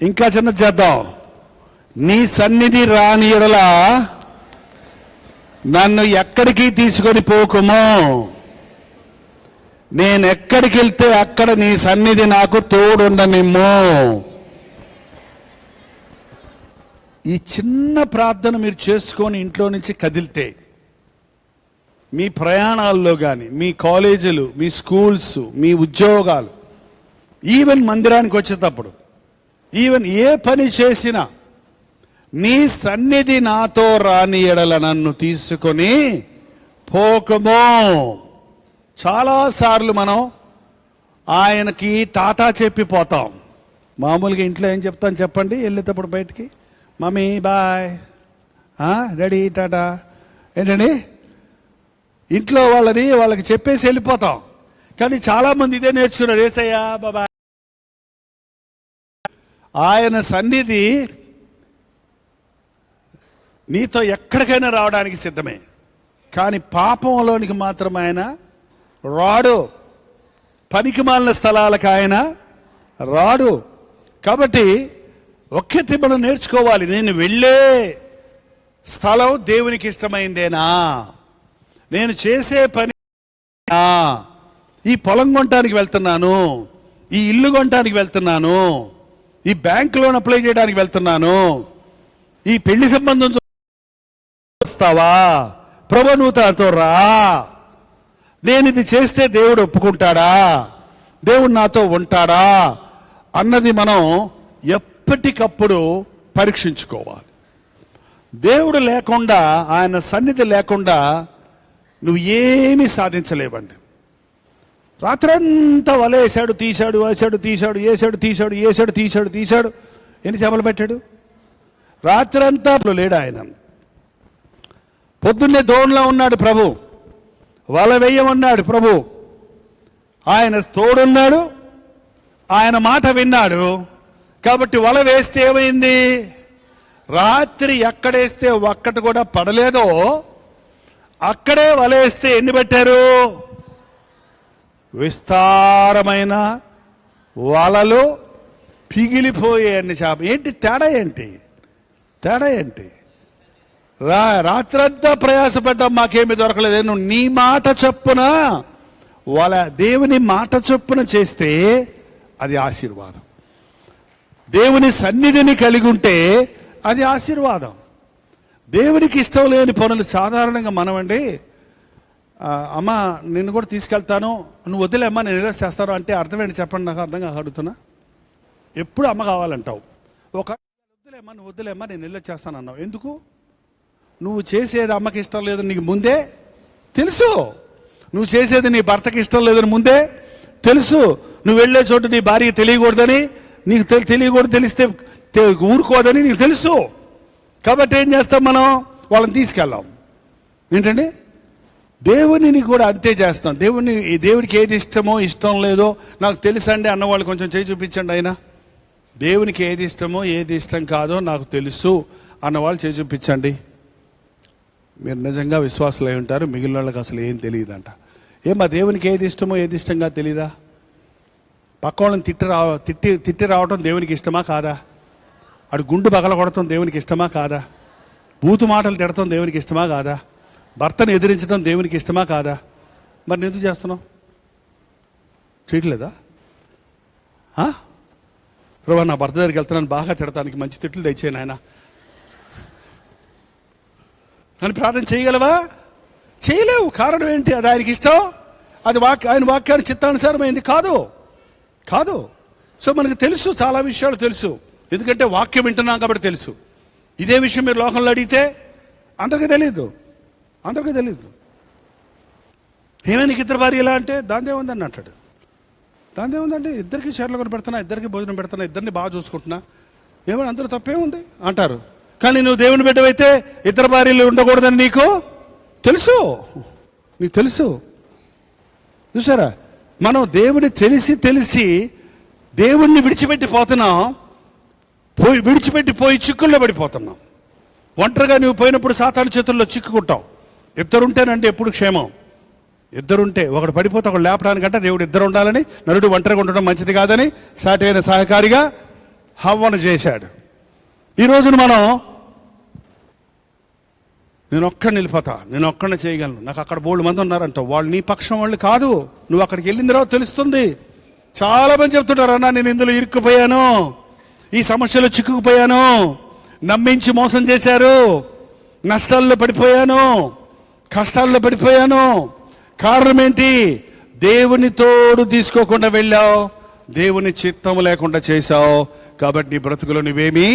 ఇంకా చిన్న చేద్దాం. నీ సన్నిధి రాని యెడల నన్ను ఎక్కడికి తీసుకొని పోకుము. నేను ఎక్కడికి వెళ్తే అక్కడ నీ సన్నిధి నాకు తోడుండనిమ్ము. ఈ చిన్న ప్రార్థన మీరు చేసుకొని ఇంట్లో నుంచి కదిలితే మీ ప్రయాణాల్లో కానీ, మీ కాలేజీలు, మీ స్కూల్స్, మీ ఉద్యోగాలు, ఈవెన్ మందిరానికి వచ్చేటప్పుడు, ఈవెన్ ఏ పని చేసినా నీ సన్నిధి నాతో రాని యెడల నన్ను తీసుకొని పోకము. చాలాసార్లు మనం ఆయనకి టాటా చెప్పిపోతాం. మామూలుగా ఇంట్లో ఏం చెప్తాను చెప్పండి? వెళ్ళేటప్పుడు బయటికి మమ్మీ బాయ్, డాడీ టాటా, ఏంటండి ఇంట్లో వాళ్ళకి చెప్పేసి వెళ్ళిపోతాం. కానీ చాలామంది ఇదే నేర్చుకున్నారు. ఏసయ్యా బాబాయ్. ఆయన సన్నిధి నీతో ఎక్కడికైనా రావడానికి సిద్ధమే, కానీ పాపంలోనికి మాత్రం ఆయన రాడు. పనికిమాలిన స్థలాలకు ఆయన రాడు. కాబట్టి ఒక్కటి మనం నేర్చుకోవాలి. నేను వెళ్ళే స్థలం దేవునికి ఇష్టమైందేనా? నేను చేసే పని, ఈ పొలం కొనడానికి వెళ్తున్నాను, ఈ ఇల్లు కొనడానికి వెళ్తున్నాను, ఈ బ్యాంక్ లోన్ అప్లై చేయడానికి వెళ్తున్నాను, ఈ పెళ్లి సంబంధం వస్తావా ప్రభు, నువ్వు నాతో రా, నేను ఇది చేస్తే దేవుడు ఒప్పుకుంటాడా, దేవుడు నాతో ఉంటాడా అన్నది మనం ఎప్పటికప్పుడు పరీక్షించుకోవాలి. దేవుడు లేకుండా, ఆయన సన్నిధి లేకుండా నువ్వు ఏమీ సాధించలేవండి. రాత్రంతా వలేసాడు, తీశాడు, వేసాడు, తీశాడు, వేసాడు, తీశాడు, వేసాడు, తీశాడు, తీశాడు. ఎన్ని చేపలు పెట్టాడు? రాత్రంతా లేడు ఆయన. పొద్దున్నే దోణిలో ఉన్నాడు ప్రభు, వల వేయమన్నాడు ప్రభు. ఆయన తోడున్నాడు, ఆయన మాట విన్నాడు. కాబట్టి వల వేస్తే ఏమైంది? రాత్రి ఎక్కడేస్తే ఒక్కటి కూడా పడలేదో అక్కడే వలేస్తే ఎన్ని పెట్టారు? విస్తారమైన వలలు పిగిలిపోయే అన్ని చేప. ఏంటి తేడా? తేడా ఏంటి? రాత్రంతా ప్రయాసపడ్డాం, మాకేమీ దొరకలేదు. నువ్వు నీ మాట చొప్పున దేవుని మాట చొప్పున చేస్తే అది ఆశీర్వాదం. దేవుని సన్నిధిని కలిగి ఉంటే అది ఆశీర్వాదం. దేవునికి ఇష్టం లేని పనులు సాధారణంగా మనమండి, అమ్మ నిన్ను కూడా తీసుకెళ్తాను, నువ్వు వదిలేమ్మా నేను రిలాక్స్ చేస్తాను అంటే అర్థం ఏంటి చెప్పండి? నాకు అర్థం కాక అడుగుతున్నా. ఎప్పుడు అమ్మ కావాలంటావు, ఒక వద్దులేమ్మా, నువ్వు వద్దులేమ్మా నేను రిలాక్స్ చేస్తాను అన్నావు. ఎందుకు? నువ్వు చేసేది అమ్మకి ఇష్టం లేదని నీకు ముందే తెలుసు. నువ్వు చేసేది నీ భర్తకి ఇష్టం లేదని ముందే తెలుసు. నువ్వు వెళ్ళే చోటు నీ భార్య తెలియకూడదని నీకు తెలియకూడదు, తెలిస్తే ఊరుకోదని నీకు తెలుసు. కాబట్టి ఏం చేస్తాం మనం? వాళ్ళని తీసుకెళ్ళాం. ఏంటండి? దేవునిని కూడా అంతే చేస్తాం. దేవుడికి ఏది ఇష్టమో ఇష్టం లేదో నాకు తెలుసండి అన్నవాళ్ళు కొంచెం చేయి చూపించండి. అయినా దేవునికి ఏది ఇష్టమో ఏది ఇష్టం కాదో నాకు తెలుసు అన్నవాళ్ళు చేయి చూపించండి. మీరు నిజంగా విశ్వాసులు అయి ఉంటారు. మిగిలిన వాళ్ళకి అసలు ఏం తెలియదంట. ఏమా దేవునికి ఏది ఇష్టమో ఏది ఇష్టంగా తెలీదా? పక్క వాళ్ళని తిట్టి రావటం దేవునికి ఇష్టమా కాదా? అడు గుండు పగల కొడటం దేవునికి ఇష్టమా కాదా? బూతు మాటలు తిడటం దేవునికి ఇష్టమా కాదా? భర్తను ఎదిరించడం దేవునికి ఇష్టమా కాదా? మరి ఎందుకు చేస్తున్నావు? చేయట్లేదా? ప్రభా నా భర్త దగ్గరికి వెళ్తున్నాను, బాగా తిడటానికి మంచి తిట్లు తెచ్చాను ఆయన అని ప్రార్థన చేయగలవా? చేయలేవు. కారణం ఏంటి? అది ఆయనకి ఇష్టం, అది ఆయన వాక్యాన్ని చిత్తానుసారమైంది కాదు. సో మనకు తెలుసు, చాలా విషయాలు తెలుసు. ఎందుకంటే వాక్యం వింటున్నాం కాబట్టి తెలుసు. ఇదే విషయం మీరు లోకంలో అడిగితే అందరికీ తెలియదు. ఏమైనా నీకు ఇద్దరు భార్య ఎలా అంటే దాందే ఉందని అంటాడు. దాందే ఉందంటే ఇద్దరికి చీరలు కొని పెడుతున్నా, ఇద్దరికి భోజనం పెడుతున్నా, ఇద్దరిని బాగా చూసుకుంటున్నా, ఏమైనా అందరూ తప్పే ఉంది అంటారు. కానీ నువ్వు దేవుని బిడ్డవైతే ఇద్దరు భార్యలు ఉండకూడదని నీకు తెలుసు. చూసారా? మనం దేవుని తెలిసి దేవుణ్ణి విడిచిపెట్టిపోతున్నాం, విడిచిపెట్టిపోయి చిక్కుల్లో పడిపోతున్నాం. ఒంటరిగా నువ్వు పోయినప్పుడు సాతాను చేతుల్లో చిక్కుకుంటావు. ఇద్దరుంటేనంటే ఎప్పుడు క్షేమం. ఇద్దరుంటే ఒకడు పడిపోతే ఒకడు లేపడానికంటే దేవుడు ఇద్దరు ఉండాలని, నరుడు ఒంటరిగా ఉండడం మంచిది కాదని సాటైన సహకారిగా హవ్వను చేశాడు. ఈ రోజున మనం నేను ఒక్కడిని వెళ్ళిపోతా, నేను ఒక్కడిని చేయగలను, నాకు అక్కడ బోల్డ్ మంది ఉన్నారంట, వాళ్ళు నీ పక్షం వాళ్ళు కాదు. నువ్వు అక్కడికి వెళ్ళిన తర్వాత తెలుస్తుంది. చాలా మంది చెప్తుంటారు, అన్నా నేను ఇందులో ఇరుక్కుపోయాను, ఈ సమస్యలో చిక్కుకుపోయాను, నమ్మించి మోసం చేశారు, నష్టాల్లో పడిపోయాను, కష్టాల్లో పడిపోయాను. కారణం ఏంటి? దేవుని తోడు తీసుకోకుండా వెళ్ళావు, దేవుని చిత్తం లేకుండా చేశావు. కాబట్టి నీ బ్రతుకులో నువ్వేమీ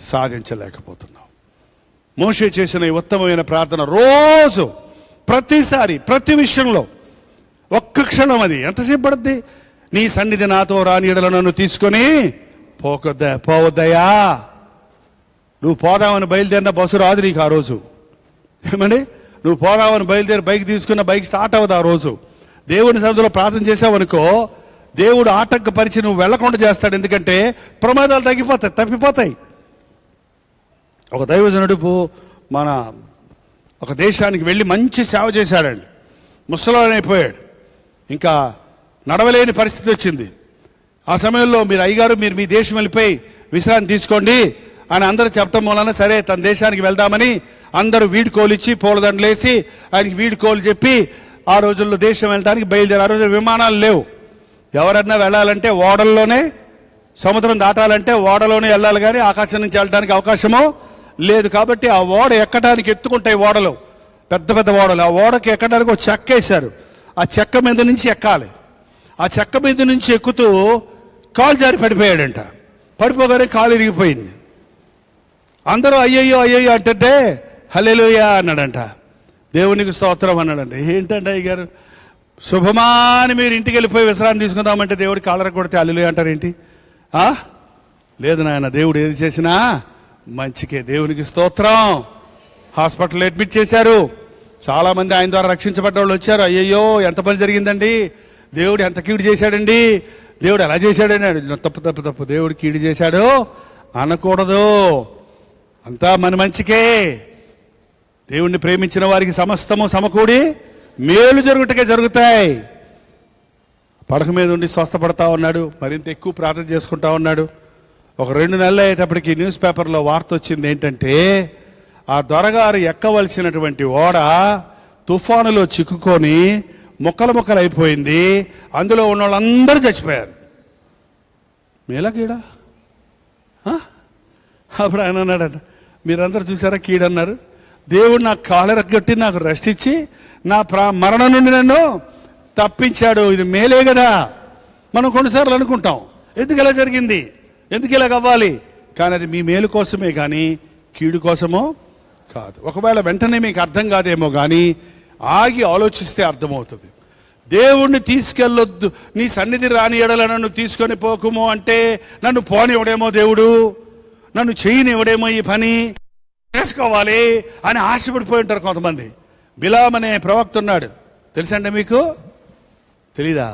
సాధించలేకపోతున్నావు. మోషే చేసిన ఈ ఉత్తమమైన ప్రార్థన రోజు, ప్రతిసారి, ప్రతి విషయంలో ఒక్క క్షణం, అది ఎంతసేపు పడుద్ది? నీ సన్నిధి నాతో రాని యెడల నన్ను తీసుకొని పోవద్దయా. నువ్వు పోదామని బయలుదేరిన బస్సు రాదు నీకు ఆ రోజు. ఏమండి, నువ్వు పోదామని బయలుదేరి బైక్ తీసుకున్న బైక్ స్టార్ట్ అవ్వదు ఆ రోజు. దేవుని సన్నిధిలో ప్రార్థన చేసావనుకో, దేవుడు ఆటంకపరిచి నువ్వు వెళ్లకుండా చేస్తాడు. ఎందుకంటే ప్రమాదాలు తప్పిపోతాయి. ఒక దైవజనుడు మన ఒక దేశానికి వెళ్ళి మంచి సేవ చేశాడండి. ముసలాడైపోయాడు, ఇంకా నడవలేని పరిస్థితి వచ్చింది. ఆ సమయంలో మీరు అయ్యగారు మీరు మీ దేశం వెళ్ళిపోయి విశ్రాంతి తీసుకోండి అని అందరూ చెప్పడం వలన సరే తన దేశానికి వెళ్దామని అందరూ వీడుకోలిచ్చి పూలదండలేసి ఆయనకి వీడుకోలు చెప్పి ఆ రోజుల్లో దేశం వెళ్ళడానికి బయలుదేరి. ఆ రోజు విమానాలు లేవు, ఎవరన్నా వెళ్ళాలంటే ఓడల్లోనే, సముద్రం దాటాలంటే ఓడలోనే వెళ్ళాలి, కానీ ఆకాశం నుంచి వెళ్ళడానికి అవకాశమో లేదు. కాబట్టి ఆ ఓడ ఎక్కడానికి ఎత్తుకుంటాయి ఓడలు, పెద్ద పెద్ద ఓడలు. ఆ ఓడకి ఎక్కడానికి ఒక చెక్క వేశారు, ఆ చెక్క మీద నుంచి ఎక్కాలి. ఆ చెక్క మీద నుంచి ఎక్కుతూ కాలు జారి పడిపోయాడంట. పడిపోగానే కాలు ఇరిగిపోయింది. అందరూ అయ్యయ్యో అయ్యయ్యో అంటే హల్లెలూయా అన్నాడంట. దేవునికి స్తోత్రం అన్నాడంట. ఏంటంటే అయ్యగారు, శుభమాని మీరు ఇంటికి వెళ్ళిపోయి విశ్రాంతి తీసుకుందామంటే దేవుడి కాలర కొడితే హల్లెలూయా అంటారేంటి? లేదు నాయన, దేవుడు ఏది చేసినా మంచికే. దేవునికి స్తోత్రం. హాస్పిటల్లో అడ్మిట్ చేశారు. చాలామంది ఆయన ద్వారా రక్షించబడ్డ వాళ్ళు వచ్చారు. అయ్యయ్యో ఎంత పని జరిగిందండి, దేవుడు ఎంత కీడు చేశాడండి, దేవుడు ఎలా చేశాడని. తప్పు దేవుడు కీడు చేశాడు అనకూడదు, అంతా మన మంచికే. దేవుణ్ణి ప్రేమించిన వారికి సమస్తము సమకూడి మేలు జరుగుటకే జరుగుతాయి. పడక మీద ఉండి స్వస్థపడతా ఉన్నాడు, మరింత ఎక్కువ ప్రార్థన చేసుకుంటా ఉన్నాడు. ఒక 2 నెలలు అయ్యేటప్పటికి న్యూస్ పేపర్లో వార్త వచ్చింది. ఏంటంటే ఆ దొరగారు ఎక్కవలసినటువంటి ఓడ తుఫానులో చిక్కుకొని ముక్కలు అయిపోయింది. అందులో ఉన్న వాళ్ళందరూ చచ్చిపోయారు. మేలా కీడా? అప్పుడు ఆయన అన్నాడట, మీరందరూ చూసారా కీడన్నారు, దేవుడు నాకు కాలరగొట్టి నాకు రెస్ట్ ఇచ్చి నా మరణం నుండి నన్ను తప్పించాడు, ఇది మేలే కదా. మనం కొన్నిసార్లు అనుకుంటాం, ఎందుకు ఇలా జరిగింది, ఎందుకు ఇలా అవ్వాలి, కానీ అది మీ మేలు కోసమే కానీ కీడు కోసమో కాదు. ఒకవేళ వెంటనే మీకు అర్థం కాదేమో కానీ ఆగి ఆలోచిస్తే అర్థమవుతుంది. దేవుణ్ణి తీసుకెళ్ళొద్దు, నీ సన్నిధి రాని యెడల నన్ను తీసుకొని పోకుము అంటే నన్ను పోనివ్వడేమో దేవుడు, నన్ను చేయనివ్వడేమో ఈ పని చేసుకోవాలి అని ఆశపడిపోయి ఉంటారు కొంతమంది. బిలాం అనే ప్రవక్త ఉన్నాడు, తెలుసండి మీకు? తెలీదా?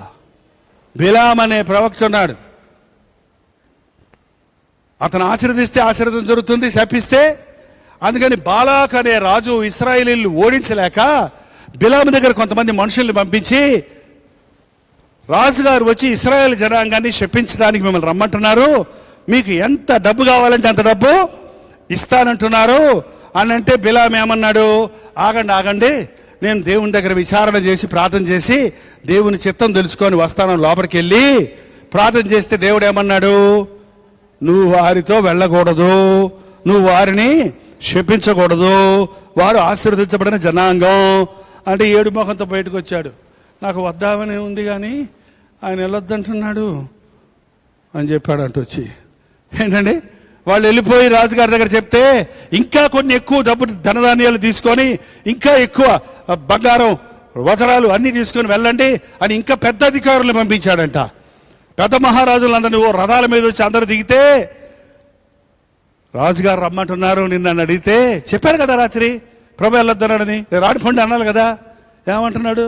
బిలాం అనే ప్రవక్త ఉన్నాడు. అతను ఆశీర్వదిస్తే ఆశీర్వాదం జరుగుతుంది, శపిస్తే. అందుకని బాలాక్ అనే రాజు ఇశ్రాయేలీయులు ఓడించలేక బిలాం దగ్గర కొంతమంది మనుషుల్ని పంపించి, రాజుగారు వచ్చి ఇశ్రాయేల్ జనాంగాన్ని శపించడానికి మిమ్మల్ని రమ్మంటున్నారు, మీకు ఎంత డబ్బు కావాలంటే అంత డబ్బు ఇస్తానంటున్నారు అని అంటే బిలాం ఏమన్నాడు, ఆగండి, నేను దేవుని దగ్గర విచారణ చేసి ప్రార్థన చేసి దేవుని చిత్తం తెలుసుకొని వస్తాను. లోపలికి వెళ్ళి ప్రార్థన చేస్తే దేవుడు ఏమన్నాడు, నువ్వు వారితో వెళ్ళకూడదు, నువ్వు వారిని శపించకూడదు, వారు ఆశీర్వదించబడిన జనాంగం అంటే. ఏడు ముఖంతో బయటకు వచ్చాడు. నాకు వద్దామని ఉంది కానీ ఆయన వెళ్ళొద్దంటున్నాడు అని చెప్పాడు. అంటూ వచ్చి ఏంటండి, వాళ్ళు వెళ్ళిపోయి రాజుగారి దగ్గర చెప్తే ఇంకా కొన్ని ఎక్కువ డబ్బు ధనధాన్యాలు తీసుకొని ఇంకా ఎక్కువ బంగారం వజ్రాలు అన్నీ తీసుకొని వెళ్ళండి అని ఇంకా పెద్ద అధికారులను పంపించాడంట. పెద్ద మహారాజులందరినీ ఓ రథాల మీద వచ్చి అందరూ దిగితే, రాజుగారు రమ్మంటున్నారు నిన్ను అడిగితే చెప్పారు కదా రాత్రి ప్రభు వెళ్ళొద్దన్నాడని, రాడిపండి అన్నాను కదా. ఏమంటున్నాడు,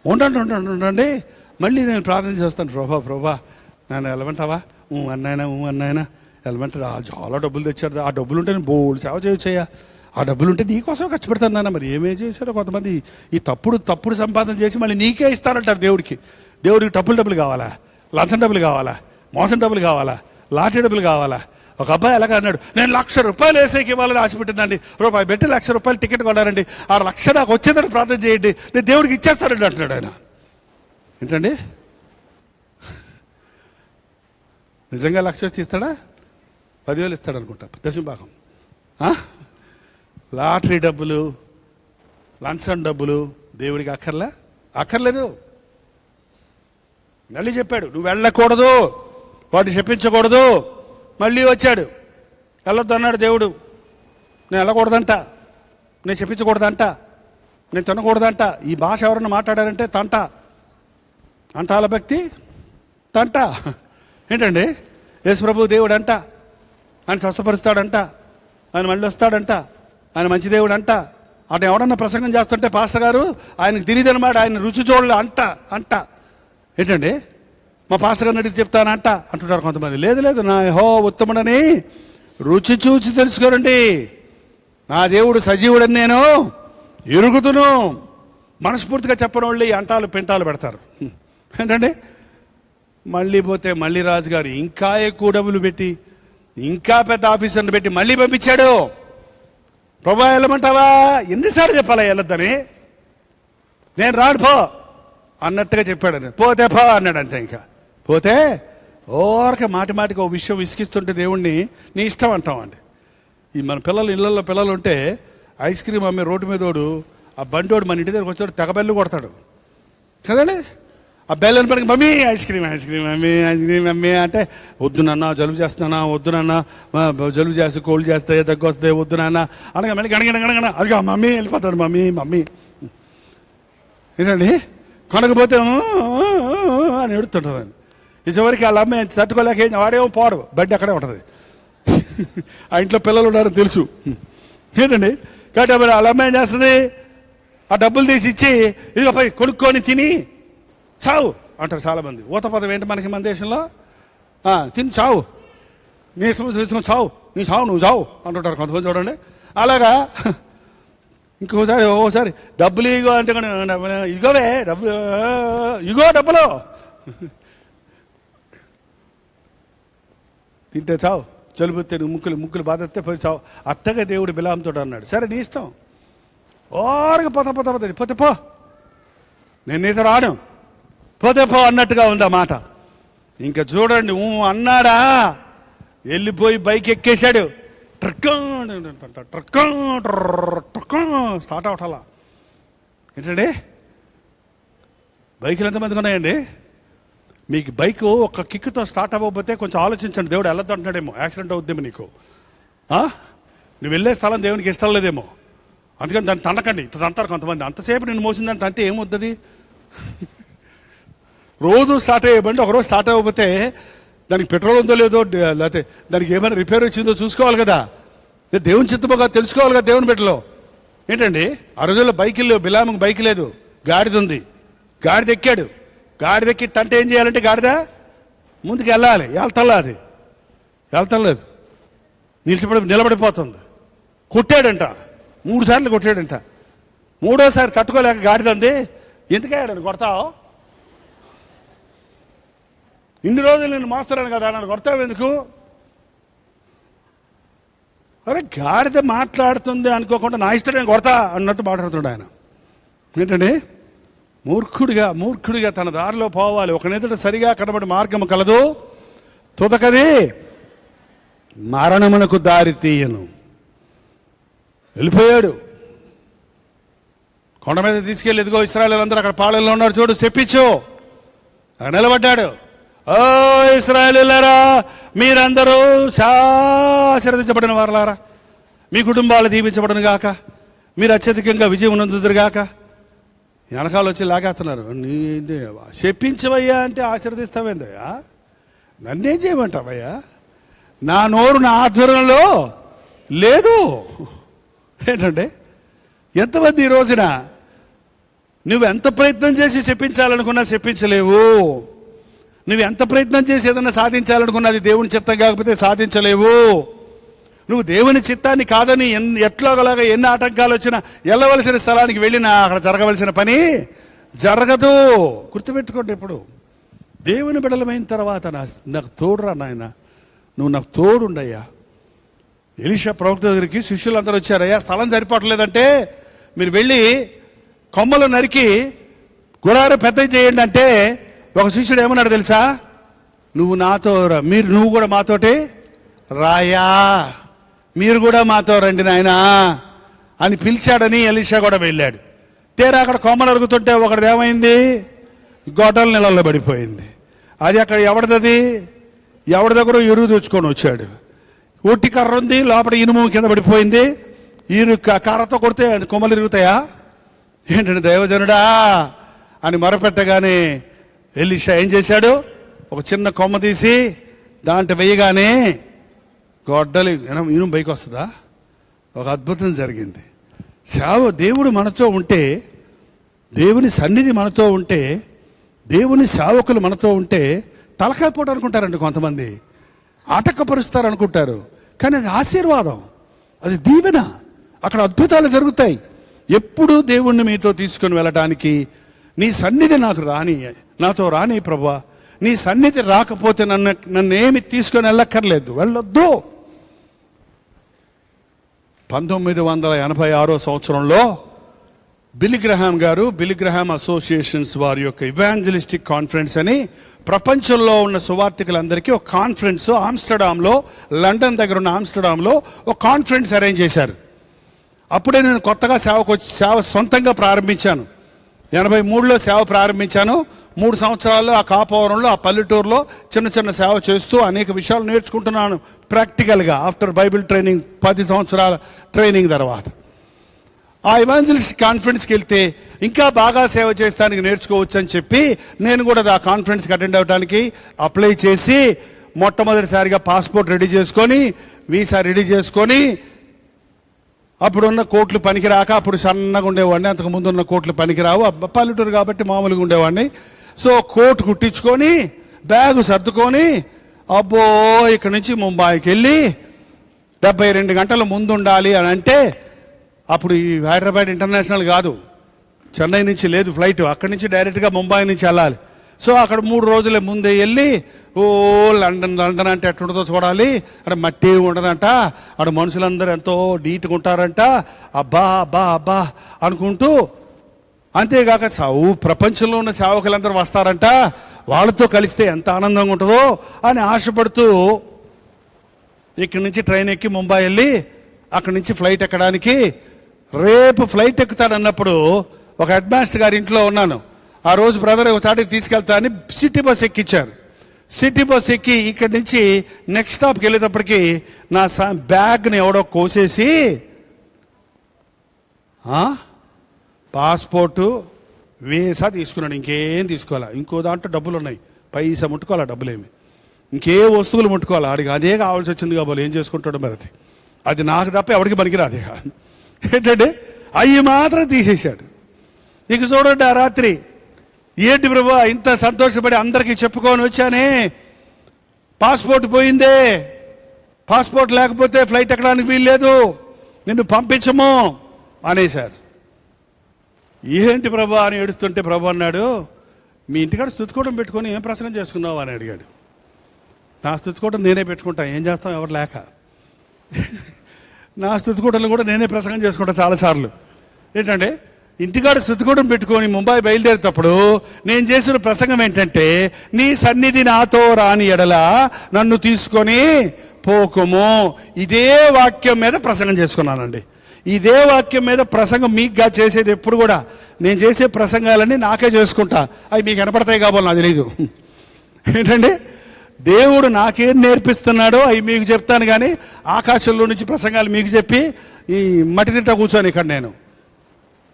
ఉండండి మళ్ళీ నేను ప్రార్థన చేస్తాను, ప్రభా నన్ను వెళ్ళమంటావా? అన్నాయనా వెళ్ళమంటారు. చాలా డబ్బులు తెచ్చారు, ఆ డబ్బులు ఉంటే నేను బోల్డ్ సేవ చేయొచ్చయ్యా ఆ డబ్బులు ఉంటే నీకోసం ఖర్చు పెడతాను. మరి ఏమేం చేశారో కొంతమంది ఈ తప్పుడు సంపాదన చేసి మళ్ళీ నీకే ఇస్తారంటారు దేవుడికి. దేవుడికి డబ్బులు కావాలా, లంచం డబ్బులు కావాలా, మోసం డబ్బులు కావాలా, లాటరీ డబ్బులు కావాలా? ఒక అబ్బాయి ఎలాగ అన్నాడు, నేను ₹1,00,000 వేసేకి ఇవ్వాలని ఆశపెట్టిందండి. రూపాయి పెట్టి ₹1,00,000 టికెట్ కొన్నారండి. ఆ 1,00,000 నాకు వచ్చేదని ప్రార్థన చేయండి, నేను దేవుడికి ఇచ్చేస్తానండి అంటున్నాడు ఆయన. ఏంటండి, నిజంగా 1,00,000 ఇస్తాడా? 10,000 ఇస్తాడు అనుకుంటా, దశంభాగం. లాటరీ డబ్బులు, లంచం డబ్బులు దేవుడికి అక్కర్లేదు. మళ్ళీ చెప్పాడు, నువ్వు వెళ్ళకూడదు, వాటిని చెప్పించకూడదు. మళ్ళీ వచ్చాడు, వెళ్ళొద్దు అన్నాడు దేవుడు. నేను వెళ్ళకూడదంట, నేను చెప్పించకూడదంట, నేను తినకూడదంట. ఈ భాష ఎవరన్నా మాట్లాడారంటే తంట, అంటాల భక్తి తంట. ఏంటండి, యేసు ప్రభు దేవుడు అంట, ఆయన స్వస్థపరుస్తాడంట, ఆయన మళ్ళీ వస్తాడంట, ఆయన మంచి దేవుడు అంట. అటు ఎవడన్నా ప్రసంగం చేస్తుంటే పాస్టర్ గారు ఆయనకు తెలియదు అనమాట, ఆయన రుచి చూడలే అంట. ఏంటండి, మా పాస్టర్ గారిని అడిగి చెప్తానంట అంటుంటారు కొంతమంది. లేదు, నా యెహోవా ఉత్తముడని రుచి చూచి తెలుసుకోరండి. నా దేవుడు సజీవుడని నేను ఎరుగుతును. మనస్ఫూర్తిగా చెప్పని వాళ్ళు ఈ అంటాలు పెంటాలు పెడతారు. ఏంటండి, మళ్ళీ పోతే మళ్ళీ రాజుగారు ఇంకా ఎక్కువ డబ్బులు పెట్టి, ఇంకా పెద్ద ఆఫీసర్ని పెట్టి మళ్ళీ పంపించాడు. ప్రభా వెళ్ళమంటావా? ఎన్నిసార్లు చెప్పాలా వెళ్ళొద్దని? నేను రాను పో అన్నట్టుగా చెప్పాడు. పోతే పో అన్నాడు అంతే. ఇంకా పోతే ఓరక మాటికి ఓ విషయం విసిగిస్తుంటే దేవుణ్ణి నీ ఇష్టం అంటామండి. ఈ మన ఇళ్ళల్లో పిల్లలు ఉంటే ఐస్ క్రీమ్ అమ్మే రోడ్డు మీదోడు ఆ బండోడు మన ఇంటి దగ్గరకు వచ్చాడు, తెగబెల్లు కొడతాడు కదండి. ఆ బెల్లని పడికి మమ్మీ ఐస్ క్రీమ్ మమ్మీ అంటే, వద్దు నాన్న జలుబు చేస్తున్నానా, వద్దు నాన్న జలుబు చేస్తే కోల్డ్ చేస్తాయి, దగ్గు వస్తాయి, వద్దు నాన్న అనగా మళ్ళీ గణగణ అదిగా మమ్మీ వెళ్ళిపోతాడు. మమ్మీ ఏంటండి, కొనకపోతే అని ఎడుతుంటారు. ఈ చివరికి వాళ్ళ అమ్మాయి తట్టుకోలేక వాడేమో పోడు, బడ్డీ అక్కడే ఉంటుంది. ఆ ఇంట్లో పిల్లలు ఉన్నారని తెలుసు. ఏంటండి, కాబట్టి వాళ్ళ అమ్మాయి ఏం చేస్తుంది, ఆ డబ్బులు తీసి ఇచ్చి ఇదిగో పోయి కొనుక్కొని తిని చావు అంటారు చాలామంది. ఊత పదం ఏంటి మనకి మన దేశంలో, తిని చావు, నీ తీసుకొని చావు, నీ చావు నువ్వు చావు అంటుంటారు కొంతమంది. చూడండి అలాగా. ఓసారి డబ్బులు ఇగో అంటే ఇగోవే డబ్బులు తింటే చావు, జలుబుతే ముక్కులు బాధతే పోయి చావు. అత్తగా దేవుడు బిలాంతో అన్నాడు, సరే నీ ఇష్టం. ఓరగా పోతే పో, నేను నీతో రాను, పోతే పో అన్నట్టుగా ఉంది ఆ మాట. ఇంకా చూడండి, అన్నాడా, వెళ్ళిపోయి బైక్ ఎక్కేశాడు. ట్రక్ స్టార్ట్ అవటాలా. ఏంటండి, బైకులు ఎంతమందికి ఉన్నాయండి? మీకు బైక్ ఒక కిక్తో స్టార్ట్ అవ్వకపోతే కొంచెం ఆలోచించండి, దేవుడు వెళ్ళొద్దు అంటున్నాడేమో, యాక్సిడెంట్ అవుద్దేమో నీకు. నువ్వు వెళ్ళే స్థలం దేవునికి ఇష్టం లేదేమో, అందుకని దాన్ని తండకండి. ఇట్లా అంటారు కొంతమంది. అంతసేపు నేను మోసిందని తంటే ఏమొద్ది? రోజు స్టార్ట్ అయ్యే బండి ఒకరోజు స్టార్ట్ అవ్వకపోతే దానికి పెట్రోల్ ఉందో లేదో, లేకపోతే దానికి ఏమైనా రిపేర్ వచ్చిందో చూసుకోవాలి కదా. దేవుని చిత్తముగా తెలుసుకోవాలి కదా దేవుని బిడ్డలో. ఏంటండి, ఆ రోజుల్లో బైకులు లేవు, బిలాముకి బైక్ లేదు, గాడిద ఉంది. గాడిద ఎక్కాడు, గాడిద ఎక్కి తంటే ఏం చేయాలంటే గాడిద ముందుకు వెళ్ళాలి, వెళ్తలేదు, నిలబడిపోతుంది. కొట్టాడంట, 3 సార్లు కొట్టాడంట. 3వసారి తట్టుకోలేక గాడిద అంది, ఎందుకయ్యాడని కొడతావు, ఇన్ని రోజులు నేను మోస్తున్నాను కదా, నన్ను కొడతావు ఎందుకు? అరే గాడిద మాట్లాడుతుంది అనుకోకుండా నా ఇష్టం నేను కొడతా అన్నట్టు మాట్లాడుతున్నాడు ఆయన. ఏంటండి, మూర్ఖుడిగా తన దారిలో పోవాలి. ఒకనెదుట సరిగా కనబడి మార్గము కలదు, తుదకది మరణమునకు దారి తీయను. వెళ్ళిపోయాడు. కొండ మీద తీసుకెళ్ళి, ఇదిగో ఇశ్రాయేలీయులందరూ అక్కడ పాళెంలో ఉన్నారు చూడు, చెప్పించు. అక్కడ నిలబడ్డాడు. ఓ ఇశ్రాయేలీయులారా, మీరందరూ ఆశీర్వదించబడిన వారలారా, మీ కుటుంబాలు దీవించబడిన గాక, మీరు అత్యధికంగా విజయం నందుదురు గాక. వెనకాల వచ్చి లాగేస్తున్నారు. నీ చెప్పించవయ్యా అంటే ఆశీర్వదిస్తావేందయ్యా, నన్నేం చేయమంటావయ్యా, నా నోరు నా ఆధ్వర్యంలో లేదు. ఏంటంటే, ఎంతమంది ఈ రోజున నువ్వెంత ప్రయత్నం చేసి చెప్పించాలనుకున్నా చెప్పించలేవు. నువ్వు ఎంత ప్రయత్నం చేసి ఏదన్నా సాధించాలనుకున్నది దేవుని చిత్తం కాకపోతే సాధించలేవు. నువ్వు దేవుని చిత్తాన్ని కాదని ఎట్లాగలాగా ఎన్ని ఆటంకాలు వచ్చినా వెళ్ళవలసిన స్థలానికి వెళ్ళినా అక్కడ జరగవలసిన పని జరగదు. గుర్తుపెట్టుకోండి. ఇప్పుడు దేవుని బిడ్డలమైన తర్వాత నాకు తోడురా నాయన, నువ్వు నాకు తోడుండయ్యా. ఎలీషా ప్రవక్త దగ్గరికి శిష్యులందరూ వచ్చారయ్యా, స్థలం సరిపోవట్లేదంటే మీరు వెళ్ళి కొమ్మలు నరికి గుడారం పెద్దవి చేయండి అంటే ఒక శిష్యుడు ఏమన్నాడు తెలుసా? నువ్వు నాతో నువ్వు కూడా మాతోటి రాయా, మీరు కూడా మాతో రండి నాయనా అని పిలిచాడని ఎలీషా కూడా వెళ్ళాడు. తీరా అక్కడ కొమ్మలు అరుగుతుంటే ఒకటిది ఏమైంది? గొడ్డల నీళ్ళల్లో పడిపోయింది. అది అక్కడ ఎవరిది దగ్గర ఎరువు తెచ్చుకొని వచ్చాడు. ఒట్టి కర్ర ఉంది, లోపల ఇనుము కింద పడిపోయింది. కర్రతో కొడితే కొమ్మలు ఇరుగుతాయా? ఏంటంటే దైవజనుడా అని మొరపెట్టగానే ఎలీషా ఏం చేశాడు? ఒక చిన్న కొమ్మ తీసి దాంట్లో వేయగానే గొడ్డలి ఇనుము పైకి వస్తుందా? ఒక అద్భుతం జరిగింది. దేవుడు మనతో ఉంటే, దేవుని సన్నిధి మనతో ఉంటే, దేవుని సేవకులు మనతో ఉంటే తలకాయ పోటు అనుకుంటారండి కొంతమంది, ఆటంకపరుస్తారు అనుకుంటారు. కానీ అది ఆశీర్వాదం, అది దీవెన. అక్కడ అద్భుతాలు జరుగుతాయి. ఎప్పుడు దేవుణ్ణి మీతో తీసుకొని వెళ్ళడానికి, నీ సన్నిధి నాతో రాని ప్రభువా, నీ సన్నిధి రాకపోతే నన్ను ఏమి తీసుకొని వెళ్ళక్కర్లేదు, వెళ్ళొద్దు. 1986 సంవత్సరంలో బిల్లీ గ్రహాం అసోసియేషన్స్ వారి యొక్క ఇవాంజలిస్టిక్ కాన్ఫరెన్స్ అని ప్రపంచంలో ఉన్న సువార్థికులందరికీ ఒక కాన్ఫరెన్స్ ఆమ్స్టర్డామ్లో, లండన్ దగ్గర ఉన్న ఆమ్స్టర్డామ్లో ఒక కాన్ఫరెన్స్ అరేంజ్ చేశారు. అప్పుడే నేను కొత్తగా సేవ సొంతంగా ప్రారంభించాను. 83లో సేవ ప్రారంభించాను. 3 సంవత్సరాల్లో ఆ కాపవరంలో, ఆ పల్లెటూరులో చిన్న చిన్న సేవ చేస్తూ అనేక విషయాలు నేర్చుకుంటున్నాను ప్రాక్టికల్గా. ఆఫ్టర్ బైబిల్ ట్రైనింగ్ 10 సంవత్సరాల ట్రైనింగ్ తర్వాత ఆ ఇవాంజలిస్ట్ కాన్ఫరెన్స్కి వెళ్తే ఇంకా బాగా సేవ చేస్తానికి నేర్చుకోవచ్చు అని చెప్పి నేను కూడా ఆ కాన్ఫరెన్స్కి అటెండ్ అవ్వడానికి అప్లై చేసి మొట్టమొదటిసారిగా పాస్పోర్ట్ రెడీ చేసుకొని, వీసా రెడీ చేసుకొని, అప్పుడున్న కోట్లు పనికిరాక అప్పుడు సన్నగా ఉండేవాడిని, అంతకుముందు ఉన్న కోట్లు పనికిరావు, పల్లెటూరు కాబట్టి మామూలుగా ఉండేవాడిని. సో కోట్ కుట్టించుకొని బ్యాగు సర్దుకొని అబ్బో ఇక్కడి నుంచి ముంబాయికి వెళ్ళి 72 గంటల ముందు ఉండాలి అని అంటే, అప్పుడు ఈ హైదరాబాద్ ఇంటర్నేషనల్ కాదు, చెన్నై నుంచి లేదు ఫ్లైట్, అక్కడి నుంచి డైరెక్ట్గా ముంబాయి నుంచి వెళ్ళాలి. సో అక్కడ 3 రోజులే ముందే వెళ్ళి లండన్ అంటే ఎట్లుంటుందో చూడాలి, అక్కడ మట్టి ఉండదంట, అక్కడ మనుషులందరూ ఎంతో నీట్గా ఉంటారంట, అబ్బా అనుకుంటూ, అంతేగాక ప్రపంచంలో ఉన్న సేవకులందరూ వస్తారంట, వాళ్ళతో కలిస్తే ఎంత ఆనందంగా ఉంటుందో అని ఆశపడుతూ ఇక్కడి నుంచి ట్రైన్ ఎక్కి ముంబై వెళ్ళి అక్కడి నుంచి ఫ్లైట్ ఎక్కడానికి, రేపు ఫ్లైట్ ఎక్కుతానన్నప్పుడు ఒక హెడ్ మాస్టర్ గారి ఇంట్లో ఉన్నాను. ఆ రోజు బ్రదర్ ఒక చాటికి తీసుకెళ్తా అని సిటీ బస్ ఎక్కించారు. సిటీ బస్ ఎక్కి ఇక్కడి నుంచి నెక్స్ట్ స్టాప్కి వెళ్ళేటప్పటికి నా బ్యాగ్ని ఎవడో కోసేసి పాస్పోర్టు వీసా తీసుకున్నాడు. ఇంకేం తీసుకోవాలా, ఇంకో దాంట్లో డబ్బులు ఉన్నాయి, పైసా ముట్టుకోవాలా, డబ్బులేమి ఇంకే వస్తువులు ముట్టుకోవాలా, ఆడికి అదే కావాల్సి వచ్చింది కాబట్టి ఏం చేసుకుంటాడో మరి అది నాకు తప్ప ఎవరికి పనికిరాదే. ఏంటంటే అవి మాత్రం తీసేశాడు. ఇక చూడండి, ఆ రాత్రి ఏంటి ప్రభు ఇంత సంతోషపడి అందరికీ చెప్పుకొని వచ్చానే, పాస్పోర్ట్ పోయిందే, పాస్పోర్ట్ లేకపోతే ఫ్లైట్ ఎక్కడానికి వీల్లేదు, నిన్ను పంపించము అనేశారు. ఏంటి ప్రభు అని ఏడుస్తుంటే ప్రభు అన్నాడు, మీ ఇంటికాడ స్తుతికోవడం పెట్టుకొని ఏం ప్రసంగం చేసుకున్నావు అని అడిగాడు. నా స్తుతికోవడం నేనే పెట్టుకుంటా, ఏం చేస్తాం ఎవరు లేక. నా స్తుతికోవడంలో కూడా నేనే ప్రసంగం చేసుకుంటా చాలాసార్లు. ఏంటంటే ఇంటికాడ స్తుతికోవడం పెట్టుకొని ముంబై బయలుదేరేటప్పుడు నేను చేసిన ప్రసంగం ఏంటంటే, నీ సన్నిధి నాతో రాని ఎడల నన్ను తీసుకొని పోకుము. ఇదే వాక్యం మీద ప్రసంగం చేసుకున్నానండి. ఇదే వాక్యం మీద ప్రసంగం మీకుగా చేసేది ఎప్పుడు కూడా నేను చేసే ప్రసంగాలన్నీ నాకే చేసుకుంటా, అవి మీకు కనపడతాయి కాబట్టి నాకు తెలీదు. ఏంటండి దేవుడు నాకేం నేర్పిస్తున్నాడో అవి మీకు చెప్తాను, కానీ ఆకాశంలో నుంచి ప్రసంగాలు మీకు చెప్పి ఈ మట్టి తింటా కూర్చొని ఇక్కడ నేను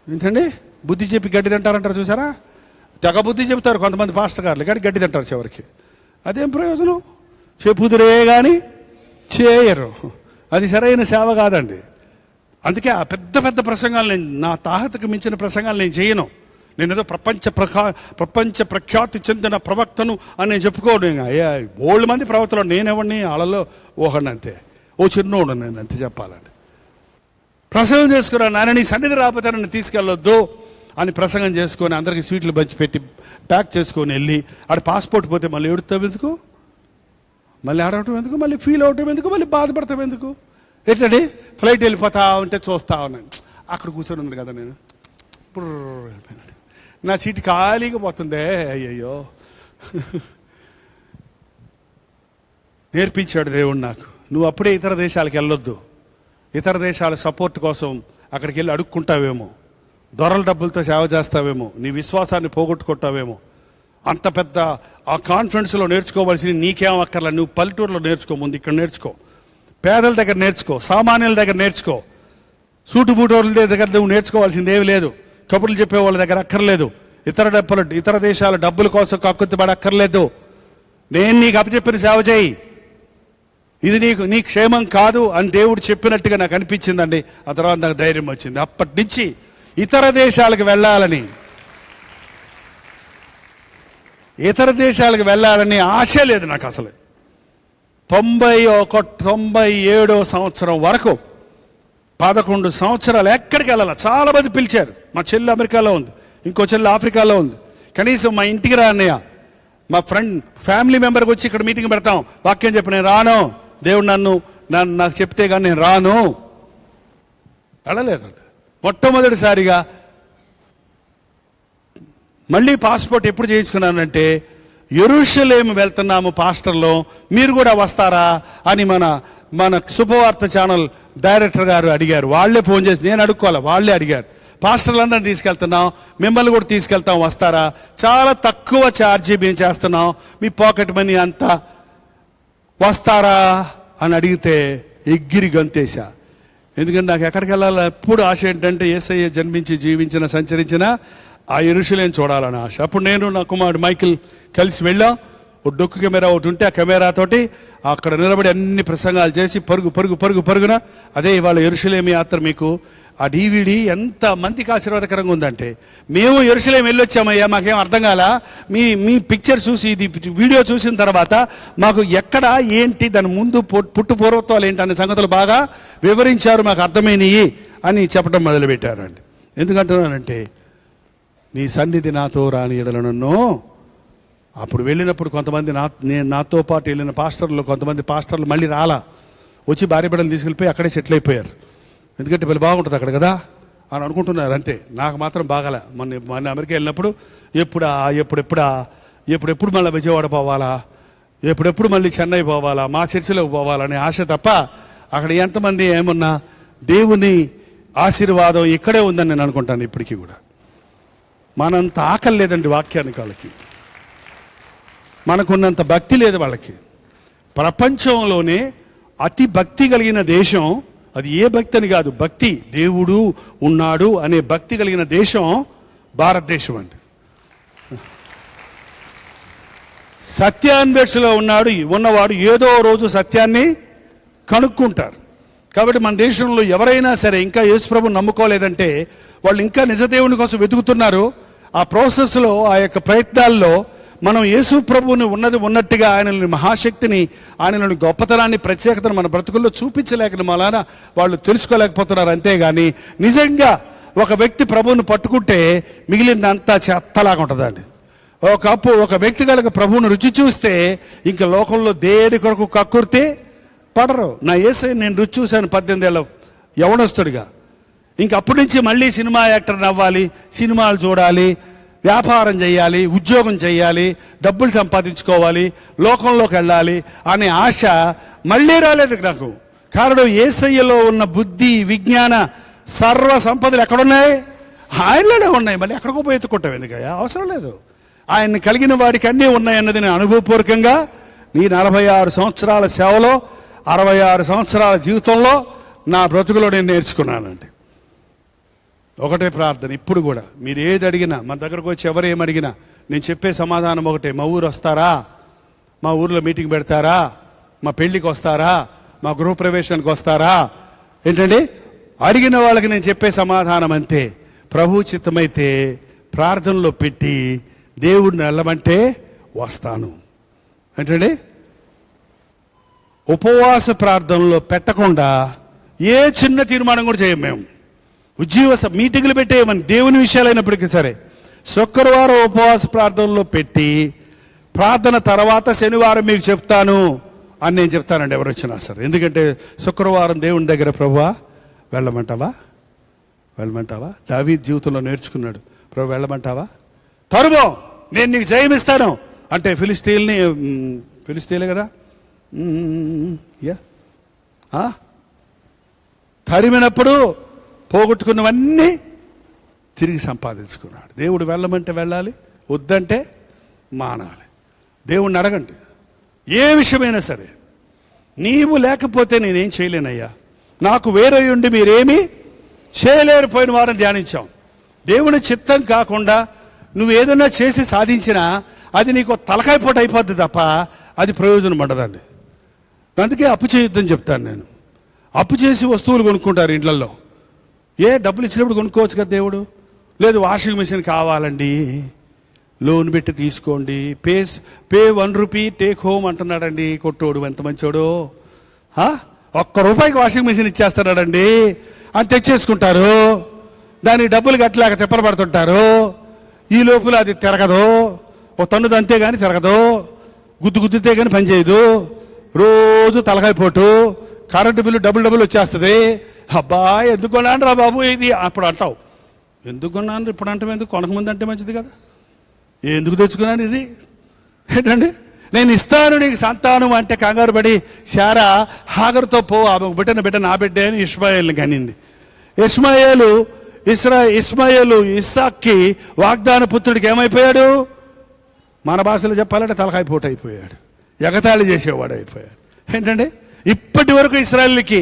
ఏంటండి బుద్ధి చెప్పి గడ్డి తింటారంటారు చూసారా, తెగ బుద్ధి చెప్తారు కొంతమంది పాస్టర్ గారులు, కానీ గడ్డి తింటారు చివరికి. అదేం ప్రయోజనం, చెప్పుదురే కానీ చేయరు, అది సరైన సేవ కాదండి. అందుకే ఆ పెద్ద పెద్ద ప్రసంగాలు నా తాహతకు మించిన ప్రసంగాలు నేను చేయను. నేను ఏదో ప్రపంచ ప్రఖ్యాతి చెందిన ప్రవక్తను అని నేను చెప్పుకోవడం. ఓల్డ్ మంది ప్రవక్తలు, నేనెవడిని వాళ్ళలో ఓహండి అంతే. ఓ చిన్నోడు నేను అంతే చెప్పాలంటే. ప్రసంగం చేసుకున్నా, నాన్న నీ సన్నిధి రాకపోతే నన్ను తీసుకెళ్ళొద్దు అని ప్రసంగం చేసుకొని అందరికీ స్వీట్లు పంచి పెట్టి ప్యాక్ చేసుకొని వెళ్ళి ఆడ పాస్పోర్ట్ పోతే మళ్ళీ ఏడుతాం ఎందుకు, మళ్ళీ ఆడటం ఎందుకు, మళ్ళీ ఫీల్ అవటం ఎందుకు, మళ్ళీ బాధపడతాం ఎందుకు? ఏంటండి ఫ్లైట్ వెళ్ళిపోతా ఉంటే చూస్తా ఉన్నాను, అక్కడ కూర్చొని ఉంది కదా నేను, ఇప్పుడు నా సీటు ఖాళీగా పోతుందే, అయ్యయ్యో. నేర్పించాడు దేవుడు నాకు, నువ్వు అప్పుడే ఇతర దేశాలకు వెళ్ళొద్దు, ఇతర దేశాల సపోర్ట్ కోసం అక్కడికి వెళ్ళి అడుక్కుంటావేమో, దొరల డబ్బులతో సేవ చేస్తావేమో, నీ విశ్వాసాన్ని పోగొట్టుకుంటావేమో. అంత పెద్ద ఆ కాన్ఫిడెన్స్లో నేర్చుకోవాల్సింది నీకేం అక్కర్లా, నువ్వు పల్లెటూరులో నేర్చుకో, ముందు ఇక్కడ నేర్చుకో, పేదల దగ్గర నేర్చుకో, సామాన్యుల దగ్గర నేర్చుకో, సూటు బూటోళ్ళ దగ్గర నువ్వు నేర్చుకోవాల్సింది ఏమి లేదు, కబుర్లు చెప్పే వాళ్ళ దగ్గర అక్కర్లేదు, ఇతర దేశాల డబ్బుల కోసం కక్కుర్తిపడి అక్కర్లేదు. నేను నీకు అప్పచెప్పిన సేవ చేయి, ఇది నీ క్షేమం కాదు అని దేవుడు చెప్పినట్టుగా నాకు అనిపించిందండి. ఆ తర్వాత నాకు ధైర్యం వచ్చింది. అప్పటి నుంచి ఇతర దేశాలకు వెళ్ళాలని ఆశ లేదు నాకు అసలు. 97 సంవత్సరం వరకు 11 సంవత్సరాలు ఎక్కడికి వెళ్ళాలి. చాలా మంది పిలిచారు. మా చెల్లి అమెరికాలో ఉంది, ఇంకో చెల్లి ఆఫ్రికాలో ఉంది. కనీసం మా ఇంటికి రా అన్నయ్య, మా ఫ్యామిలీ మెంబర్కి వచ్చి ఇక్కడ మీటింగ్ పెడతాం, వాక్యం చెప్పి నేను రాను, దేవుడు నాకు చెప్తే కానీ నేను రాను, వెళ్ళలేదు. మొట్టమొదటిసారిగా మళ్ళీ పాస్పోర్ట్ ఎప్పుడు చేయించుకున్నానంటే, యెరూషలేము వెళ్తున్నాము పాస్టర్లో, మీరు కూడా వస్తారా అని మన శుభవార్త ఛానల్ డైరెక్టర్ గారు అడిగారు. వాళ్ళే ఫోన్ చేసి, నేను అడుక్కోవాలి, వాళ్ళే అడిగారు, పాస్టర్లందరినీ తీసుకెళ్తున్నాం, మిమ్మల్ని కూడా తీసుకెళ్తాం, వస్తారా, చాలా తక్కువ ఛార్జీ మేము చేస్తున్నాం, మీ పాకెట్ మనీ అంతా, వస్తారా అని అడిగితే ఎగిరి గంతేశా. ఎందుకంటే నాకు ఎక్కడికి వెళ్ళాలి ఎప్పుడు ఆశ ఏంటంటే, యేసయ్య జన్మించి జీవించిన సంచరించిన ఆ యెరూషలేము చూడాలని ఆశ. అప్పుడు నేను నా కుమారుడు మైకిల్ కలిసి వెళ్ళాం. ఒక డొక్కు కెమెరా ఒకటి ఉంటే ఆ కెమెరాతోటి అక్కడ నిలబడి అన్ని ప్రసంగాలు చేసి పరుగున అదే ఇవాళ యెరూషలేము యాత్ర. మీకు ఆ DVD ఎంత మందికి ఆశీర్వాదకరంగా ఉందంటే, మేము యెరూషలేము వెళ్ళొచ్చామయ్యా, మాకేం అర్థం కాల, మీ పిక్చర్ చూసి ఇది వీడియో చూసిన తర్వాత మాకు ఎక్కడ ఏంటి దాని ముందు పుట్టు పూర్వత్వాలు ఏంటి అనే సంగతులు బాగా వివరించారు, మాకు అర్థమైనవి అని చెప్పడం మొదలుపెట్టారండి. ఎందుకంటున్నానంటే, నీ సన్నిధి నాతో రాని ఎడలనన్నో. అప్పుడు వెళ్ళినప్పుడు కొంతమంది నాతో పాటు వెళ్ళిన కొంతమంది పాస్టర్లు మళ్ళీ రాలా, వచ్చి భార్య బిడ్డలు తీసుకెళ్ళిపోయి అక్కడే సెటిల్ అయిపోయారు. ఎందుకంటే వీళ్ళు బాగుంటుంది అక్కడ కదా అని అనుకుంటున్నారు అంతే. నాకు మాత్రం బాగాలే. మొన్న అమెరికా వెళ్ళినప్పుడు ఎప్పుడెప్పుడు మళ్ళీ విజయవాడ పోవాలా, ఎప్పుడెప్పుడు మళ్ళీ చెన్నై పోవాలా, మా చర్చిలోకి పోవాలనే ఆశ తప్ప అక్కడ ఎంతమంది ఏమన్నా దేవుని ఆశీర్వాదం ఇక్కడే ఉందని నేను అనుకుంటాను. ఇప్పటికీ కూడా మనంత ఆకలి లేదండి వాక్యానికి, వాళ్ళకి మనకున్నంత భక్తి లేదు వాళ్ళకి. ప్రపంచంలోనే అతి భక్తి కలిగిన దేశం, అది ఏ భక్తి అని కాదు, భక్తి, దేవుడు ఉన్నాడు అనే భక్తి కలిగిన దేశం భారతదేశం అండి. సత్యాన్వేషణలో ఉన్నవాడు ఏదో రోజు సత్యాన్ని కనుక్కుంటారు. కాబట్టి మన దేశంలో ఎవరైనా సరే ఇంకా యేసుప్రభుని నమ్ముకోలేదంటే వాళ్ళు ఇంకా నిజదేవుని కోసం వెతుకుతున్నారు. ఆ ప్రాసెస్లో, ఆ యొక్క ప్రయత్నాల్లో మనం యేసు ప్రభువుని ఉన్నట్టుగా ఆయనని మహాశక్తిని, ఆయనలోని గొప్పతనాన్ని, ప్రత్యేకతను మన బ్రతుకుల్లో చూపించలేకని మలాన వాళ్ళు తెలుసుకోలేకపోతున్నారు. అంతేగాని నిజంగా ఒక వ్యక్తి ప్రభువుని పట్టుకుంటే మిగిలినంతా చెత్తలాగా ఉంటుందండి. ఒక వ్యక్తి కనుక ప్రభువుని రుచి చూస్తే ఇంకా లోకంలో దేని కొరకు కక్కుర్తి పడరు. నా యేసయ్య నేను రుచి చూశాను 18 ఏళ్ళ యవనస్తుడిగా. ఇంక అప్పటి నుంచి మళ్ళీ సినిమా యాక్టర్ని అవ్వాలి, సినిమాలు చూడాలి, వ్యాపారం చేయాలి, ఉద్యోగం చేయాలి, డబ్బులు సంపాదించుకోవాలి, లోకంలోకి వెళ్ళాలి అనే ఆశ మళ్ళీ రాలేదు నాకు. కారణం యేసయ్యలో ఉన్న బుద్ధి, విజ్ఞాన, సర్వ సంపదలు ఎక్కడున్నాయి? ఆయనలోనే ఉన్నాయి. మళ్ళీ ఎక్కడికో పోయి ఎత్తుకుంటాం ఎందుకయ్యా? అవసరం లేదు. ఆయన్ని కలిగిన వాడికి అన్నీ ఉన్నాయన్నది నేను అనుభవపూర్వకంగా ఈ 46 సంవత్సరాల సేవలో, 66 సంవత్సరాల జీవితంలో నా బ్రతుకులో నేను నేర్చుకున్నానండి. ఒకటే ప్రార్థన ఇప్పుడు కూడా, మీరు ఏది అడిగినా, మన దగ్గరకు వచ్చి ఎవరు ఏమి అడిగినా నేను చెప్పే సమాధానం ఒకటే: మా ఊరు వస్తారా, మా ఊర్లో మీటింగ్ పెడతారా, మా పెళ్ళికి వస్తారా, మా గృహప్రవేశానికి వస్తారా? ఏంటండి అడిగిన వాళ్ళకి నేను చెప్పే సమాధానం అంతే. ప్రభు చిత్తమైతే ప్రార్థనలో పెట్టి దేవుడిని వెళ్ళమంటే వస్తాను. ఏంటండి ఉపవాస ప్రార్థనలో పెట్టకుండా ఏ చిన్న తీర్మానం కూడా చేయం మేము. మీటింగులు పెట్టేయమని దేవుని విషయాలైనప్పటికీ సరే, శుక్రవారం ఉపవాస ప్రార్థనలో పెట్టి ప్రార్థన తర్వాత శనివారం మీకు చెప్తాను అని నేను చెప్తానండి ఎవరు వచ్చినా సరే. ఎందుకంటే శుక్రవారం దేవుని దగ్గర ప్రభువా వెళ్ళమంటావా దావీదు జీవితంలో నేర్చుకున్నాడు. ప్రభు వెళ్ళమంటావా, తరుమో నేను నీకు జయమిస్తాను అంటే ఫిలిస్తీన్లే కదా తరిమినప్పుడు పోగొట్టుకున్నవన్నీ తిరిగి సంపాదించుకున్నాడు. దేవుడు వెళ్ళమంటే వెళ్ళాలి, వద్దంటే మానాలి. దేవుణ్ణి అడగండి ఏ విషయమైనా సరే. నీవు లేకపోతే నేనేం చేయలేనయ్యా, నాకు వేరే ఉండి మీరేమీ చేయలేరు. పోయిన వారం ధ్యానించాం. దేవుని చిత్తం కాకుండా నువ్వు ఏదైనా చేసి సాధించినా అది నీకు తలకాయ పోటు అయిపోద్ది తప్ప అది ప్రయోజనం ఉండదండి. అందుకే అప్పు చేయొద్దని చెప్తాను నేను. అప్పు చేసి వస్తువులు కొనుక్కుంటారు ఇండ్లలో. డబ్బులు ఇచ్చినప్పుడు కొనుక్కోవచ్చు కదా దేవుడు. లేదు వాషింగ్ మిషన్ కావాలండి, లోన్ పెట్టి తీసుకోండి, పే 1 రూపీ టేక్ హోమ్ అంటున్నాడండి కొట్టోడు. ఎంత మంచోడు, ₹1 వాషింగ్ మిషన్ ఇచ్చేస్తున్నాడండి అని తెచ్చేసుకుంటారు. దానికి డబ్బులు కట్టలేక తిప్పలు పడుతుంటారు. ఈ లోపల అది తిరగదు, ఓ తన్నుది అంతే కానీ తిరగదు, గుద్దుతే కానీ పనిచేయదు, రోజు తలకాయ పోటు, కరెంటు బిల్లు డబుల్ వచ్చేస్తుంది. అబ్బా ఎందుకు కొన్నాను రా బాబు ఇది అప్పుడు అంటావు. ఎందుకు కొన్నాను ఇప్పుడు అంటే ఎందుకు, కొనకముందు అంటే మంచిది కదా. ఎందుకు తెచ్చుకున్నాను ఇది ఏంటండి, నేను ఇస్తాను నీకు సంతానం అంటే కంగారు పడి శారా హాగరుతో ఆమె బిడ్డ నా బిడ్డే అని ఇష్మాయేల్ని కనింది. ఇస్మాయేలు ఇస్సాక్కి వాగ్దాన పుత్రుడికి ఏమైపోయాడు, మన భాషలో చెప్పాలంటే తలకాయ పోటు అయిపోయాడు, ఎగతాళి చేసేవాడు అయిపోయాడు. ఏంటంటే ఇప్పటి వరకు ఇశ్రాయేలుకి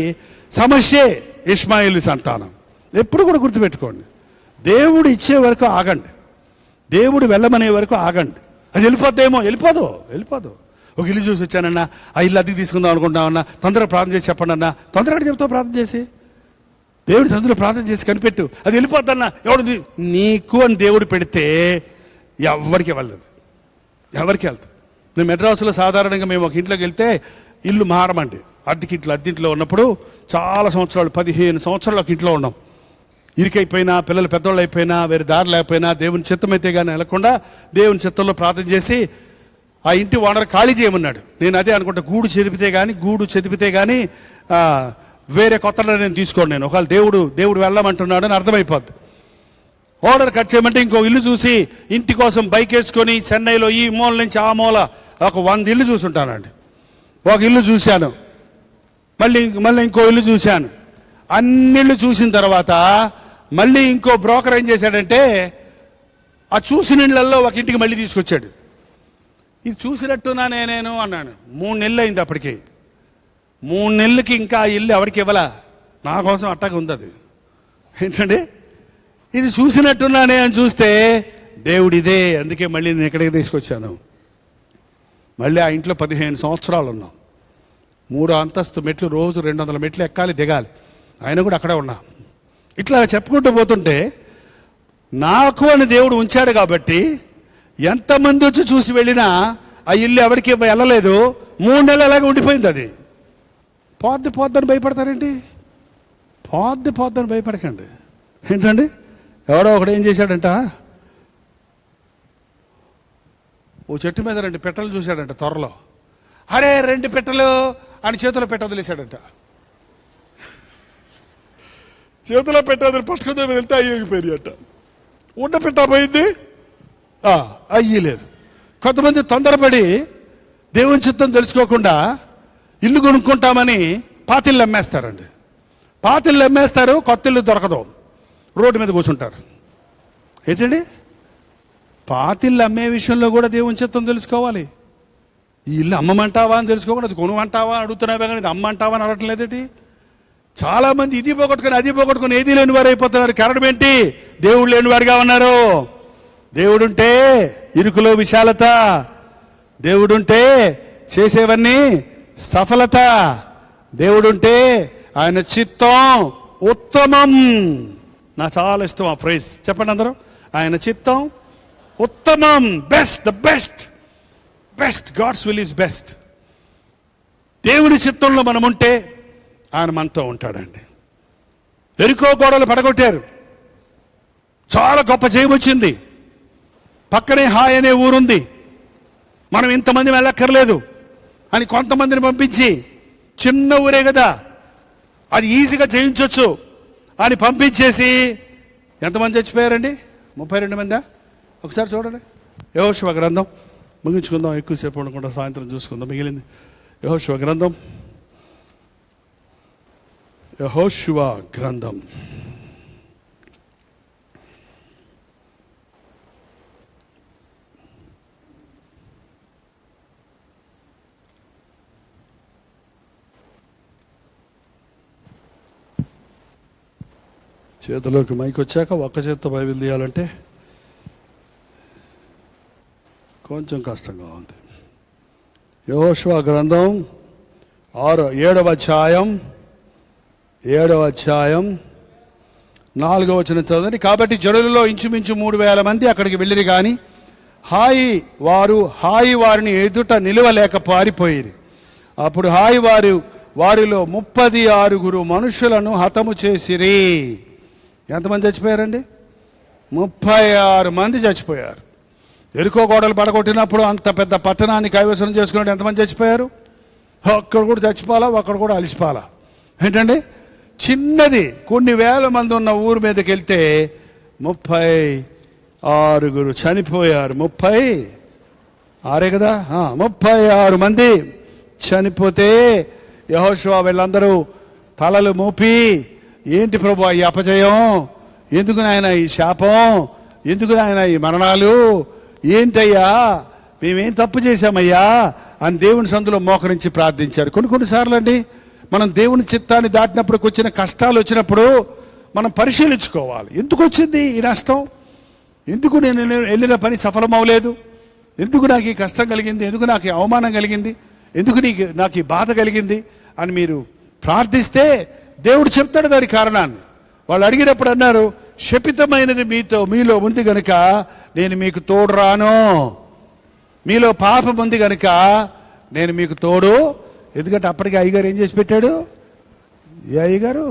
సమస్యే ఇష్మాయేలు సంతానం. ఎప్పుడు కూడా గుర్తుపెట్టుకోండి, దేవుడు ఇచ్చే వరకు ఆగండి, దేవుడు వెళ్ళమనే వరకు ఆగండి. అది వెళ్ళిపోదు. ఒక ఇల్లు చూసి వచ్చానన్నా, ఆ ఇల్లు అద్దెకి తీసుకుందాం అనుకుంటామన్నా, తొందరగా ప్రార్థన చేసి చెప్పండి అన్నా, తొందరగా చెప్తావు ప్రార్థన చేసి, దేవుడి సందులో ప్రార్థన చేసి కనిపెట్టు. అది వెళ్ళిపోద్దన్నా, ఎవడు నీకు అని దేవుడు పెడితే ఎవరికి వెళ్తుంది. నేను మెడ్రాసులో సాధారణంగా మేము ఒక ఇంట్లోకి వెళ్తే ఇల్లు మారమండి, అద్దెంట్లో ఉన్నప్పుడు చాలా సంవత్సరాలు 15 సంవత్సరాలు ఒక ఇంట్లో ఉన్నాం. ఇరికైపోయినా, పిల్లలు పెద్దవాళ్ళు అయిపోయినా, వేరే దారి లేకపోయినా, దేవుని చిత్తం అయితే కానీ వెళ్ళకుండా దేవుని చిత్తంలో ప్రార్థన చేసి ఆ ఇంటి ఓనర్ ఖాళీ చేయమన్నాడు. నేను అదే అనుకుంటా, గూడు చెదిపితే కానీ వేరే కొత్తలో నేను తీసుకోండి. నేను ఒకవేళ దేవుడు వెళ్ళమంటున్నాడు అని అర్థమైపోద్ది. ఓనర్ కట్ చేయమంటే ఇంకో ఇల్లు చూసి ఇంటి కోసం బైక్ వేసుకొని చెన్నైలో ఈ మూల నుంచి ఆ మూల ఒక 100 ఇల్లు చూసుంటానండి. ఒక ఇల్లు చూశాను, మళ్ళీ ఇంకో ఇల్లు చూశాను. అన్నిళ్ళు చూసిన తర్వాత మళ్ళీ ఇంకో బ్రోకర్ ఏం చేశాడంటే ఆ చూసిన ఇళ్లలో ఒక ఇంటికి మళ్ళీ తీసుకొచ్చాడు. ఇది చూసినట్టున్నా నేను అన్నాను. 3 నెలలు అయింది అప్పటికి. 3 నెలలకి ఇంకా ఆ ఇల్లు ఎవరికి ఇవ్వలా, నా కోసం అట్టగా ఉంది అది. ఏంటంటే ఇది చూసినట్టున్నానే అని చూస్తే దేవుడిదే, అందుకే మళ్ళీ నేను ఎక్కడికి తీసుకొచ్చాను. మళ్ళీ ఆ ఇంట్లో 15 సంవత్సరాలు ఉన్నాం. 3 అంతస్తు మెట్లు, రోజు 200 మెట్లు ఎక్కాలి దిగాలి. ఆయన కూడా అక్కడే ఉన్నా. ఇట్లా చెప్పుకుంటూ పోతుంటే నాకు అని దేవుడు ఉంచాడు కాబట్టి ఎంతమంది వచ్చి చూసి వెళ్ళినా ఆ ఇల్లు ఎవరికి వెళ్ళలేదు. 3 నెలలు అలాగే ఉండిపోయింది. అది పోద్దని భయపడతారేంటి? పోద్దని భయపడకండి. ఏంటండి, ఎవడో ఒకడు ఏం చేశాడంట, ఓ చెట్టు మీద 2 పెట్టెలు చూశాడంట త్వరలో. అరే 2 పెట్టెలు అని చేతిలో పెట్ట వదిలేశాడంట. చేతిలో పెట్టేది పట్టుకుని వెళ్తే అయ్యేగిపోయింది అంట. ఉండ పెట్ట పోయింది, అయ్యలేదు. కొంతమంది తొందరపడి దేవుని చిత్తం తెలుసుకోకుండా ఇల్లు కొనుక్కుంటామని పాతిళ్ళు అమ్మేస్తారండి. కొత్త ఇల్లు దొరకదు, రోడ్డు మీద కూర్చుంటారు. ఏంటండి, పాతిళ్ళు అమ్మే విషయంలో కూడా దేవుని చిత్తం తెలుసుకోవాలి. ఈ ఇల్లు అమ్మమంటావా అని తెలుసుకోకుండా అది కొనుమంటావా అడుగుతున్నావే కానీ ఇది అమ్మంటావా అని అడగట్లేదేంటి? చాలా మంది ఇది పోగొట్టుకుని ఏది లేని వారు అయిపోతున్నారు. కారణం ఏంటి? దేవుడు లేని వారిగా ఉన్నారు. దేవుడుంటే ఇరుకులో విశాలత, దేవుడుంటే చేసేవన్నీ సఫలత, దేవుడుంటే ఆయన చిత్తం ఉత్తమం. నాకు చాలా ఇష్టం ఆ ఫ్రేజ్. చెప్పండి అందరూ, ఆయన చిత్తం ఉత్తమం, best, the best. God's will is best. దేవుని చిత్తంలో మనం ఉంటే ఆయన మనతో ఉంటాడండి. ఎరికో గోడలు పడగొట్టారు, చాలా గొప్ప జయం వచ్చింది. పక్కనే హాయ్ అనే ఊరుంది, మనం ఇంతమంది వెళ్ళక్కర్లేదు అని కొంతమందిని పంపించి, చిన్న ఊరే కదా అది ఈజీగా జయించవచ్చు అని పంపించేసి ఎంతమంది చచ్చిపోయారండి? 32 మందా? ఒకసారి చూడండి. యెహోషువ గ్రంథం ముగించుకుందాం, ఎక్కువసేపు ఉండకుండా సాయంత్రం చూసుకుందాం మిగిలింది. యెహోషువ గ్రంథం, యెహోషువ గ్రంథం చేతిలోకి మైక్ వచ్చాక ఒక్క చేతితో బైబిల్ తీయాలంటే కొంచెం కష్టంగా ఉంది. యెహోషువ గ్రంథం 7వ అధ్యాయం 4వ వచనం చదవండి. కాబట్టి జనులలో ఇంచుమించు 3000 మంది అక్కడికి వెళ్ళిరి, కానీ హాయి వారిని ఎదుట నిలవలేక పారిపోయిరి. అప్పుడు వారిలో 36 మనుషులను హతము చేసిరి. ఎంతమంది చచ్చిపోయారండి? 36 మంది చచ్చిపోయారు. ఎరుకో గోడలు పడగొట్టినప్పుడు అంత పెద్ద పట్టణాన్ని కైవసం చేసుకున్నట్టు ఎంతమంది చచ్చిపోయారు? ఒక్కడు కూడా చచ్చిపోవాలా, ఒక్కడు కూడా అలిసిపోవాలా? ఏంటండి, చిన్నది కొన్ని వేల మంది ఉన్న ఊరు మీదకి వెళ్తే 36 చనిపోయారు. 36 కదా, 36 మంది చనిపోతే యెహోషువ వీళ్ళందరూ తలలు మోపి, ఏంటి ప్రభు ఈ అపజయం, ఎందుకు నాయన ఈ శాపం, ఎందుకు నాయన ఈ మరణాలు, ఏంటయ్యా మేమేం తప్పు చేశామయ్యా అని దేవుని సందులో మోకరించి ప్రార్థించారు. కొన్నిసార్లు అండి మనం దేవుని చిత్తాన్ని దాటినప్పుడు వచ్చిన కష్టాలు వచ్చినప్పుడు మనం పరిశీలించుకోవాలి. ఎందుకు వచ్చింది ఈ నష్టం, ఎందుకు నేను వెళ్ళిన పని సఫలం అవ్వలేదు, ఎందుకు నాకు ఈ కష్టం కలిగింది, ఎందుకు నాకు ఈ అవమానం కలిగింది, ఎందుకు నాకు ఈ బాధ కలిగింది అని మీరు ప్రార్థిస్తే దేవుడు చెప్తాడు దాని కారణాన్ని. వాళ్ళు అడిగినప్పుడు అన్నారు, శపితమైనది మీలో ఉంది గనుక నేను మీకు తోడు రాను, మీలో పాపం ఉంది గనుక నేను మీకు తోడు. ఎందుకంటే అప్పటికి అయ్యగారు ఏం చేసి పెట్టాడు? ఏ అయ్యగారు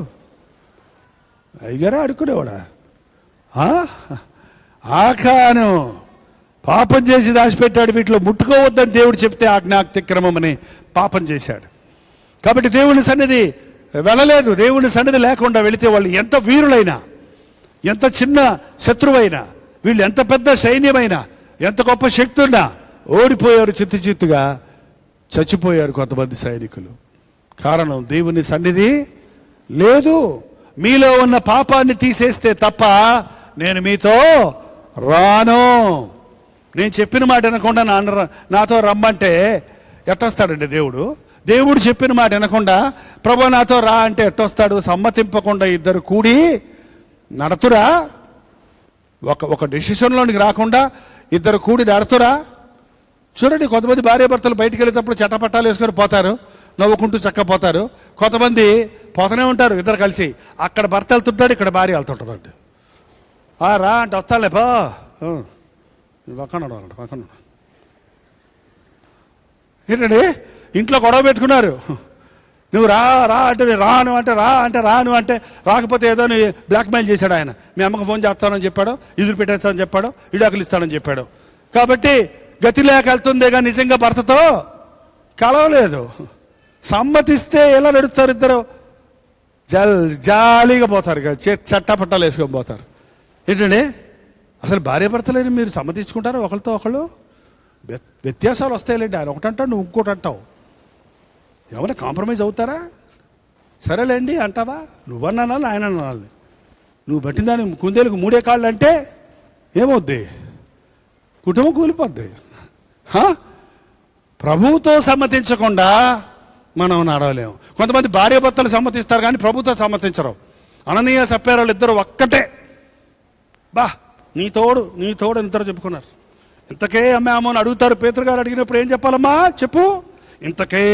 అడుక్కునేవాడా? ఆకాను పాపం చేసి దాచిపెట్టాడు, వీటిలో ముట్టుకోవద్దని దేవుడు చెప్తే ఆజ్ఞాతిక్రమం అని పాపం చేశాడు. కాబట్టి దేవుని సన్నిధి వెళ్ళలేదు. దేవుని సన్నిధి లేకుండా వెళితే వాళ్ళు ఎంత వీరులైనా, ఎంత చిన్న శత్రువైనా, వీళ్ళు ఎంత పెద్ద సైన్యమైనా, ఎంత గొప్ప శక్తి ఉన్నా ఓడిపోయారు, చిత్తుగా చచ్చిపోయారు కొంతమంది సైనికులు. కారణం దేవుని సన్నిధి లేదు. మీలో ఉన్న పాపాన్ని తీసేస్తే తప్ప నేను మీతో రాను. నేను చెప్పిన మాట వినకుండా నాతో రమ్మంటే ఎట్టొస్తాడండి దేవుడు? దేవుడు చెప్పిన మాట వినకుండా ప్రభు నాతో రా అంటే ఎట్టొస్తాడు? సమ్మతింపకుండా ఇద్దరు కూడి నడతురా? ఒక డెసిషన్లోనికి రాకుండా ఇద్దరు కూడి నడతురా? చూడండి, కొంతమంది భార్యాభర్తలు బయటికి వెళ్ళేటప్పుడు చట్టపట్టాలు వేసుకొని పోతారు, నవ్వుకుంటూ చక్కపోతారు. కొంతమంది పోతూనే ఉంటారు ఇద్దరు కలిసి. అక్కడ భర్త వెళ్తుంటాడు, ఇక్కడ భార్య వెళ్తుంటుందండి. రా అంటే వస్తాలే పో, పక్కన ఏంటండి ఇంట్లో గొడవ పెట్టుకున్నారు. నువ్వు రా అంటే రాను అంటే రాకపోతే ఏదో బ్లాక్మెయిల్ చేశాడు ఆయన. మీ అమ్మకు ఫోన్ చేస్తానని చెప్పాడు, ఎదురు పెట్టేస్తానని చెప్పాడు, ఇడాకులు ఇస్తానని చెప్పాడు. కాబట్టి గతి లేక వెళ్తుందే కానీ నిజంగా భర్తతో కలవలేదు. సమ్మతిస్తే ఎలా నడుస్తారు ఇద్దరు? జాలీగా పోతారు, చట్టపట్టాలు వేసుకొని పోతారు. ఏంటండి, అసలు భార్య భర్తలేని మీరు సమ్మతించుకుంటారా ఒకరితో ఒకళ్ళు? వ్యత్యాసాలు వస్తాయిలేండి. ఆయన ఒకటి అంటావు, నువ్వు ఇంకోటి అంటావు. ఏమైనా కాంప్రమైజ్ అవుతారా? సరేలేండి అంటావా? నువ్వన్నా ఆయన అనాలి. నువ్వు బట్టిన దాని కుందేలకు 3 కాళ్ళు అంటే ఏమవుద్ది? కుటుంబం కూలిపోద్ది. ప్రభువుతో సమ్మతించకుండా మనం నడవలేము. కొంతమంది భార్య భర్తలు సమ్మతిస్తారు కానీ ప్రభుతో సమ్మతించరు. అననీయ సప్ఫైరాలు ఇద్దరు ఒక్కటే. నీ తోడు ఇద్దరు చెప్పుకున్నారు. ఇంతకే అమ్మామో అని అడుగుతారు. పేతురు గారు అడిగినప్పుడు ఏం చెప్పాలమ్మా చెప్పు? ఇంతకే.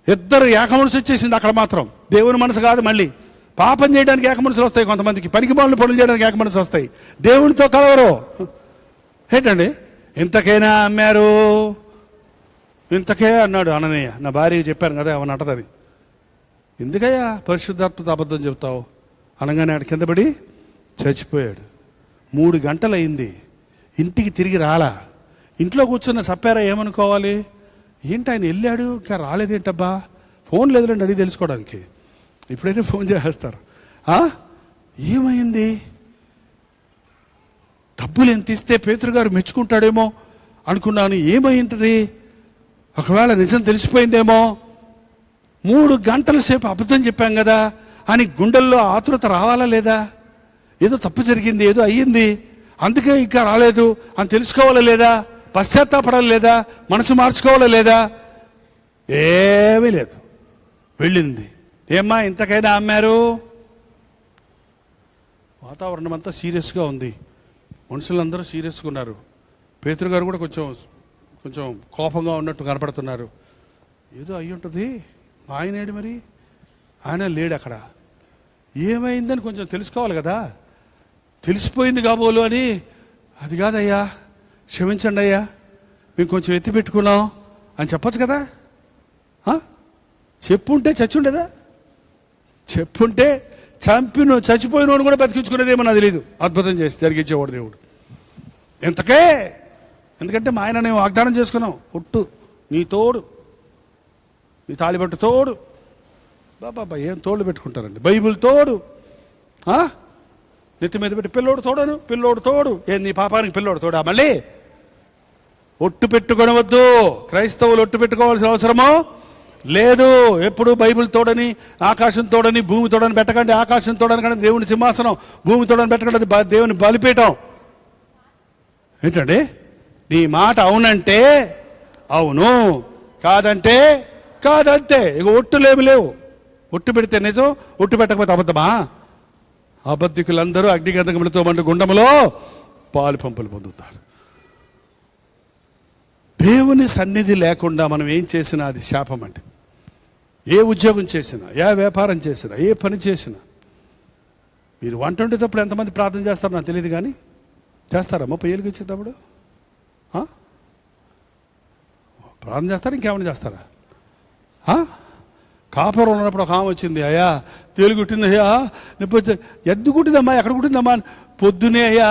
ఇద్దరు ఏక మనసు వచ్చేసింది అక్కడ మాత్రం. దేవుని మనసు కాదు, మళ్ళీ పాపం చేయడానికి ఏక మనసులు వస్తాయి కొంతమందికి, పనికి మాలిన పనులు చేయడానికి ఏక మనసు వస్తాయి. దేవునితో కలవరు. ఏంటండి, ఇంతకైనా అమ్మారు ఇంతకే అన్నాడు అననీయ, నా భార్యకి చెప్పాను కదా ఏమన్నా అంటదని. ఎందుకయ్యా పరిశుద్ధాత్మతో అబద్ధం చెప్తావు అనగానే ఆడ కింద పడి చచ్చిపోయాడు. 3 గంటలు అయింది, ఇంటికి తిరిగి రాలా. ఇంట్లో కూర్చున్న సప్పారా ఏమనుకోవాలి, ఏంటి ఆయన వెళ్ళాడు ఇంకా రాలేదేంటబ్బా, ఫోన్ లేదులేండి అడిగి తెలుసుకోవడానికి. ఇప్పుడైతే ఫోన్ చేసేస్తారు. ఏమైంది, డబ్బులు ఎంత ఇస్తే పేతురు గారు మెచ్చుకుంటాడేమో అనుకున్నాను, ఏమైంది, ఒకవేళ నిజం తెలిసిపోయిందేమో, 3 గంటల సేపు అబద్ధం చెప్పాం కదా అని గుండెల్లో ఆతురత రావాలా లేదా? ఏదో తప్పు జరిగింది, ఏదో అయ్యింది, అందుకే ఇంకా రాలేదు అని తెలుసుకోవాలా లేదా? పశ్చాత్తాపడాలి లేదా? మనసు మార్చుకోవాలా లేదా? ఏమీ లేదు. వెళ్ళింది. ఏమ్మా ఇంతకైనా అమ్మారు? వాతావరణం అంతా సీరియస్గా ఉంది, మనుషులందరూ సీరియస్గా ఉన్నారు. పేతురు గారు కూడా కొంచెం కోపంగా ఉన్నట్టు కనపడుతున్నారు. ఏదో అయ్యి ఉంటుంది, ఆయన ఏడు మరి, ఆయన లేడు అక్కడ. ఏమైందని కొంచెం తెలుసుకోవాలి కదా. తెలిసిపోయింది కాబోలు అని, అది కాదయ్యా క్షమించండి అయ్యా మేము కొంచెం ఎత్తి పెట్టుకున్నాం అని చెప్పచ్చు కదా. చెప్పుంటే చచ్చుండేదా? చెప్పుంటే చచ్చిపోయినోడు కూడా బతికించుకునేదేమో నాకు తెలియదు. అద్భుతం చేసి జరిగించేవాడు దేవుడు. ఎందుకంటే మా ఆయన నేను వాగ్దానం చేసుకున్నాం, ఒట్టు నీ తోడు, నీ తాళిబట్టు తోడు. బాబా ఏం తోడు పెట్టుకుంటారండి, బైబిల్ తోడు, నెత్తి మీద పెట్టి పిల్లోడు తోడను, పిల్లోడు తోడు. ఏం నీ పాపానికి పిల్లోడు తోడా? మళ్ళీ ఒట్టు పెట్టుకొనవద్దు. క్రైస్తవులు ఒట్టు పెట్టుకోవాల్సిన అవసరమో లేదు. ఎప్పుడు బైబిల్ తోడని, ఆకాశం తోడని, భూమి తోడని పెట్టకండి. ఆకాశం తోడని కానీ దేవుని సింహాసనం, భూమి తోడని పెట్టకండి, అది దేవుని బలిపీఠం. ఏంటండి, నీ మాట అవునంటే అవును, కాదంటే కాదంతే. ఇక ఒట్టులేమి లేవు. ఒట్టు పెడితే నిజం, ఒట్టు పెట్టకపోతే అబద్ధమా? అబద్ధికులందరూ అగ్నిగంధకములతో మండు గుండములో పాలు పంపులు పొందుతారు. దేవుని సన్నిధి లేకుండా మనం ఏం చేసినా అది శాపం అండి. ఏ ఉద్యోగం చేసినా, ఏ వ్యాపారం చేసినా, ఏ పని చేసినా. మీరు వంట వండేటప్పుడు ఎంతమంది ప్రార్థన చేస్తారో నాకు తెలియదు, కానీ చేస్తారమ్మా పొయ్యిలకి వచ్చేటప్పుడు? ప్రార్థన చేస్తారా, ఇంకేమైనా చేస్తారా? కాపురం ఉన్నప్పుడు ఒక ఆమె వచ్చింది, అయ్యా తేలు కుట్టింది అయ్యా, లేకపోతే ఎద్దు కుట్టిందమ్మా, ఎక్కడ కుట్టిందమ్మా, పొద్దునే అయ్యా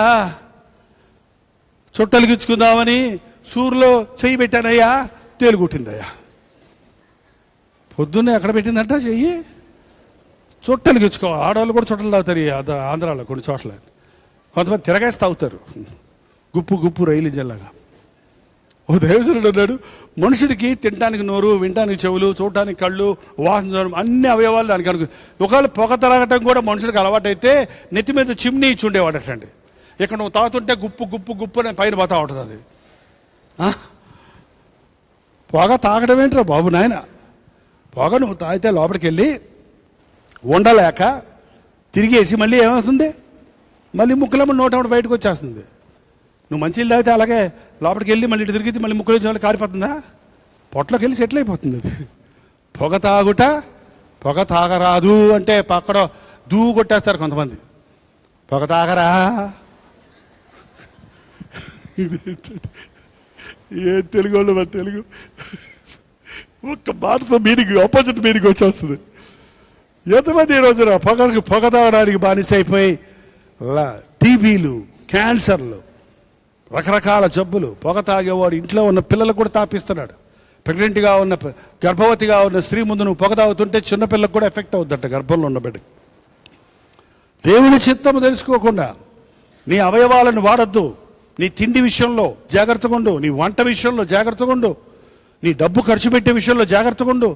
చుట్టలు గిచ్చుకుందామని సూర్యులో చెయ్యి పెట్టానయ్యా, తేలు కుట్టిందయ్యా. పొద్దున్నే ఎక్కడ పెట్టిందంట చెయ్యి? చుట్టలు గిచ్చుకోవాలి. ఆడవాళ్ళు కూడా చుట్టలు తాగుతారు ఆంధ్రాలో కొన్ని చోట్ల. కొంతమంది తిరగేసి తాగుతారు, గుప్పు రైలు జల్లాగా. ఓ దేవసరుడు అన్నాడు, మనుషుడికి తినడానికి నోరు, వినటానికి చెవులు, చూడటానికి కళ్ళు, వాసన అన్ని అవయవాలు దానికి అనుకు. ఒకవేళ పొగ తరగటం కూడా మనుషుడికి అలవాటైతే నెత్తి మీద చిమ్నీ ఇచ్చి ఉండేవాడటండి. ఇక్కడ నువ్వు తాగుతుంటే గుప్పు అని పైన పోతా ఉంటుంది అది. పొగ తాగడం ఏంట్రా బాబు నాయన? పొగ నువ్వు తాగితే లోపలికి వెళ్ళి ఉండలేక తిరిగేసి మళ్ళీ ఏమవుతుంది, మళ్ళీ ముక్కులమ్మ నోటమ్మడి బయటకు వచ్చేస్తుంది. నువ్వు మంచిలు తాగితే అలాగే లోపలికి వెళ్ళి మళ్ళీ ఇటు తిరిగితే మళ్ళీ ముక్కులు వచ్చి కారిపోతుందా? పొట్లోకి వెళ్ళి సెటిల్ అయిపోతుంది అది. పొగ తాగరాదు అంటే పక్కడ దూ కొట్టేస్తారు కొంతమంది. పొగ తాగరా, ఏ తెలుగు వాళ్ళు మన తెలుగు ఒక్క మాటతో మీనింగ్ ఆపోజిట్ మీనింగ్ వచ్చేస్తుంది. ఎంతమంది ఈ రోజున పొగ తాగడానికి బానిస అయిపోయి టీబీలు, క్యాన్సర్లు, రకరకాల జబ్బులు. పొగ తాగేవాడు ఇంట్లో ఉన్న పిల్లలకు కూడా తాపిస్తున్నాడు. ప్రెగ్నెంట్గా ఉన్న గర్భవతిగా ఉన్న స్త్రీ ముందు నువ్వు పొగ తాగుతుంటే చిన్నపిల్లకు కూడా ఎఫెక్ట్ అవుతుందట, గర్భంలో ఉన్న బిడ్డ. దేవుని చిత్తము తెలుసుకోకుండా నీ అవయవాలను వాడద్దు. నీ తిండి విషయంలో జాగ్రత్తగా ఉండు, నీ వంట విషయంలో జాగ్రత్తగా ఉండు, నీ డబ్బు ఖర్చు పెట్టే విషయంలో జాగ్రత్తగా ఉండు.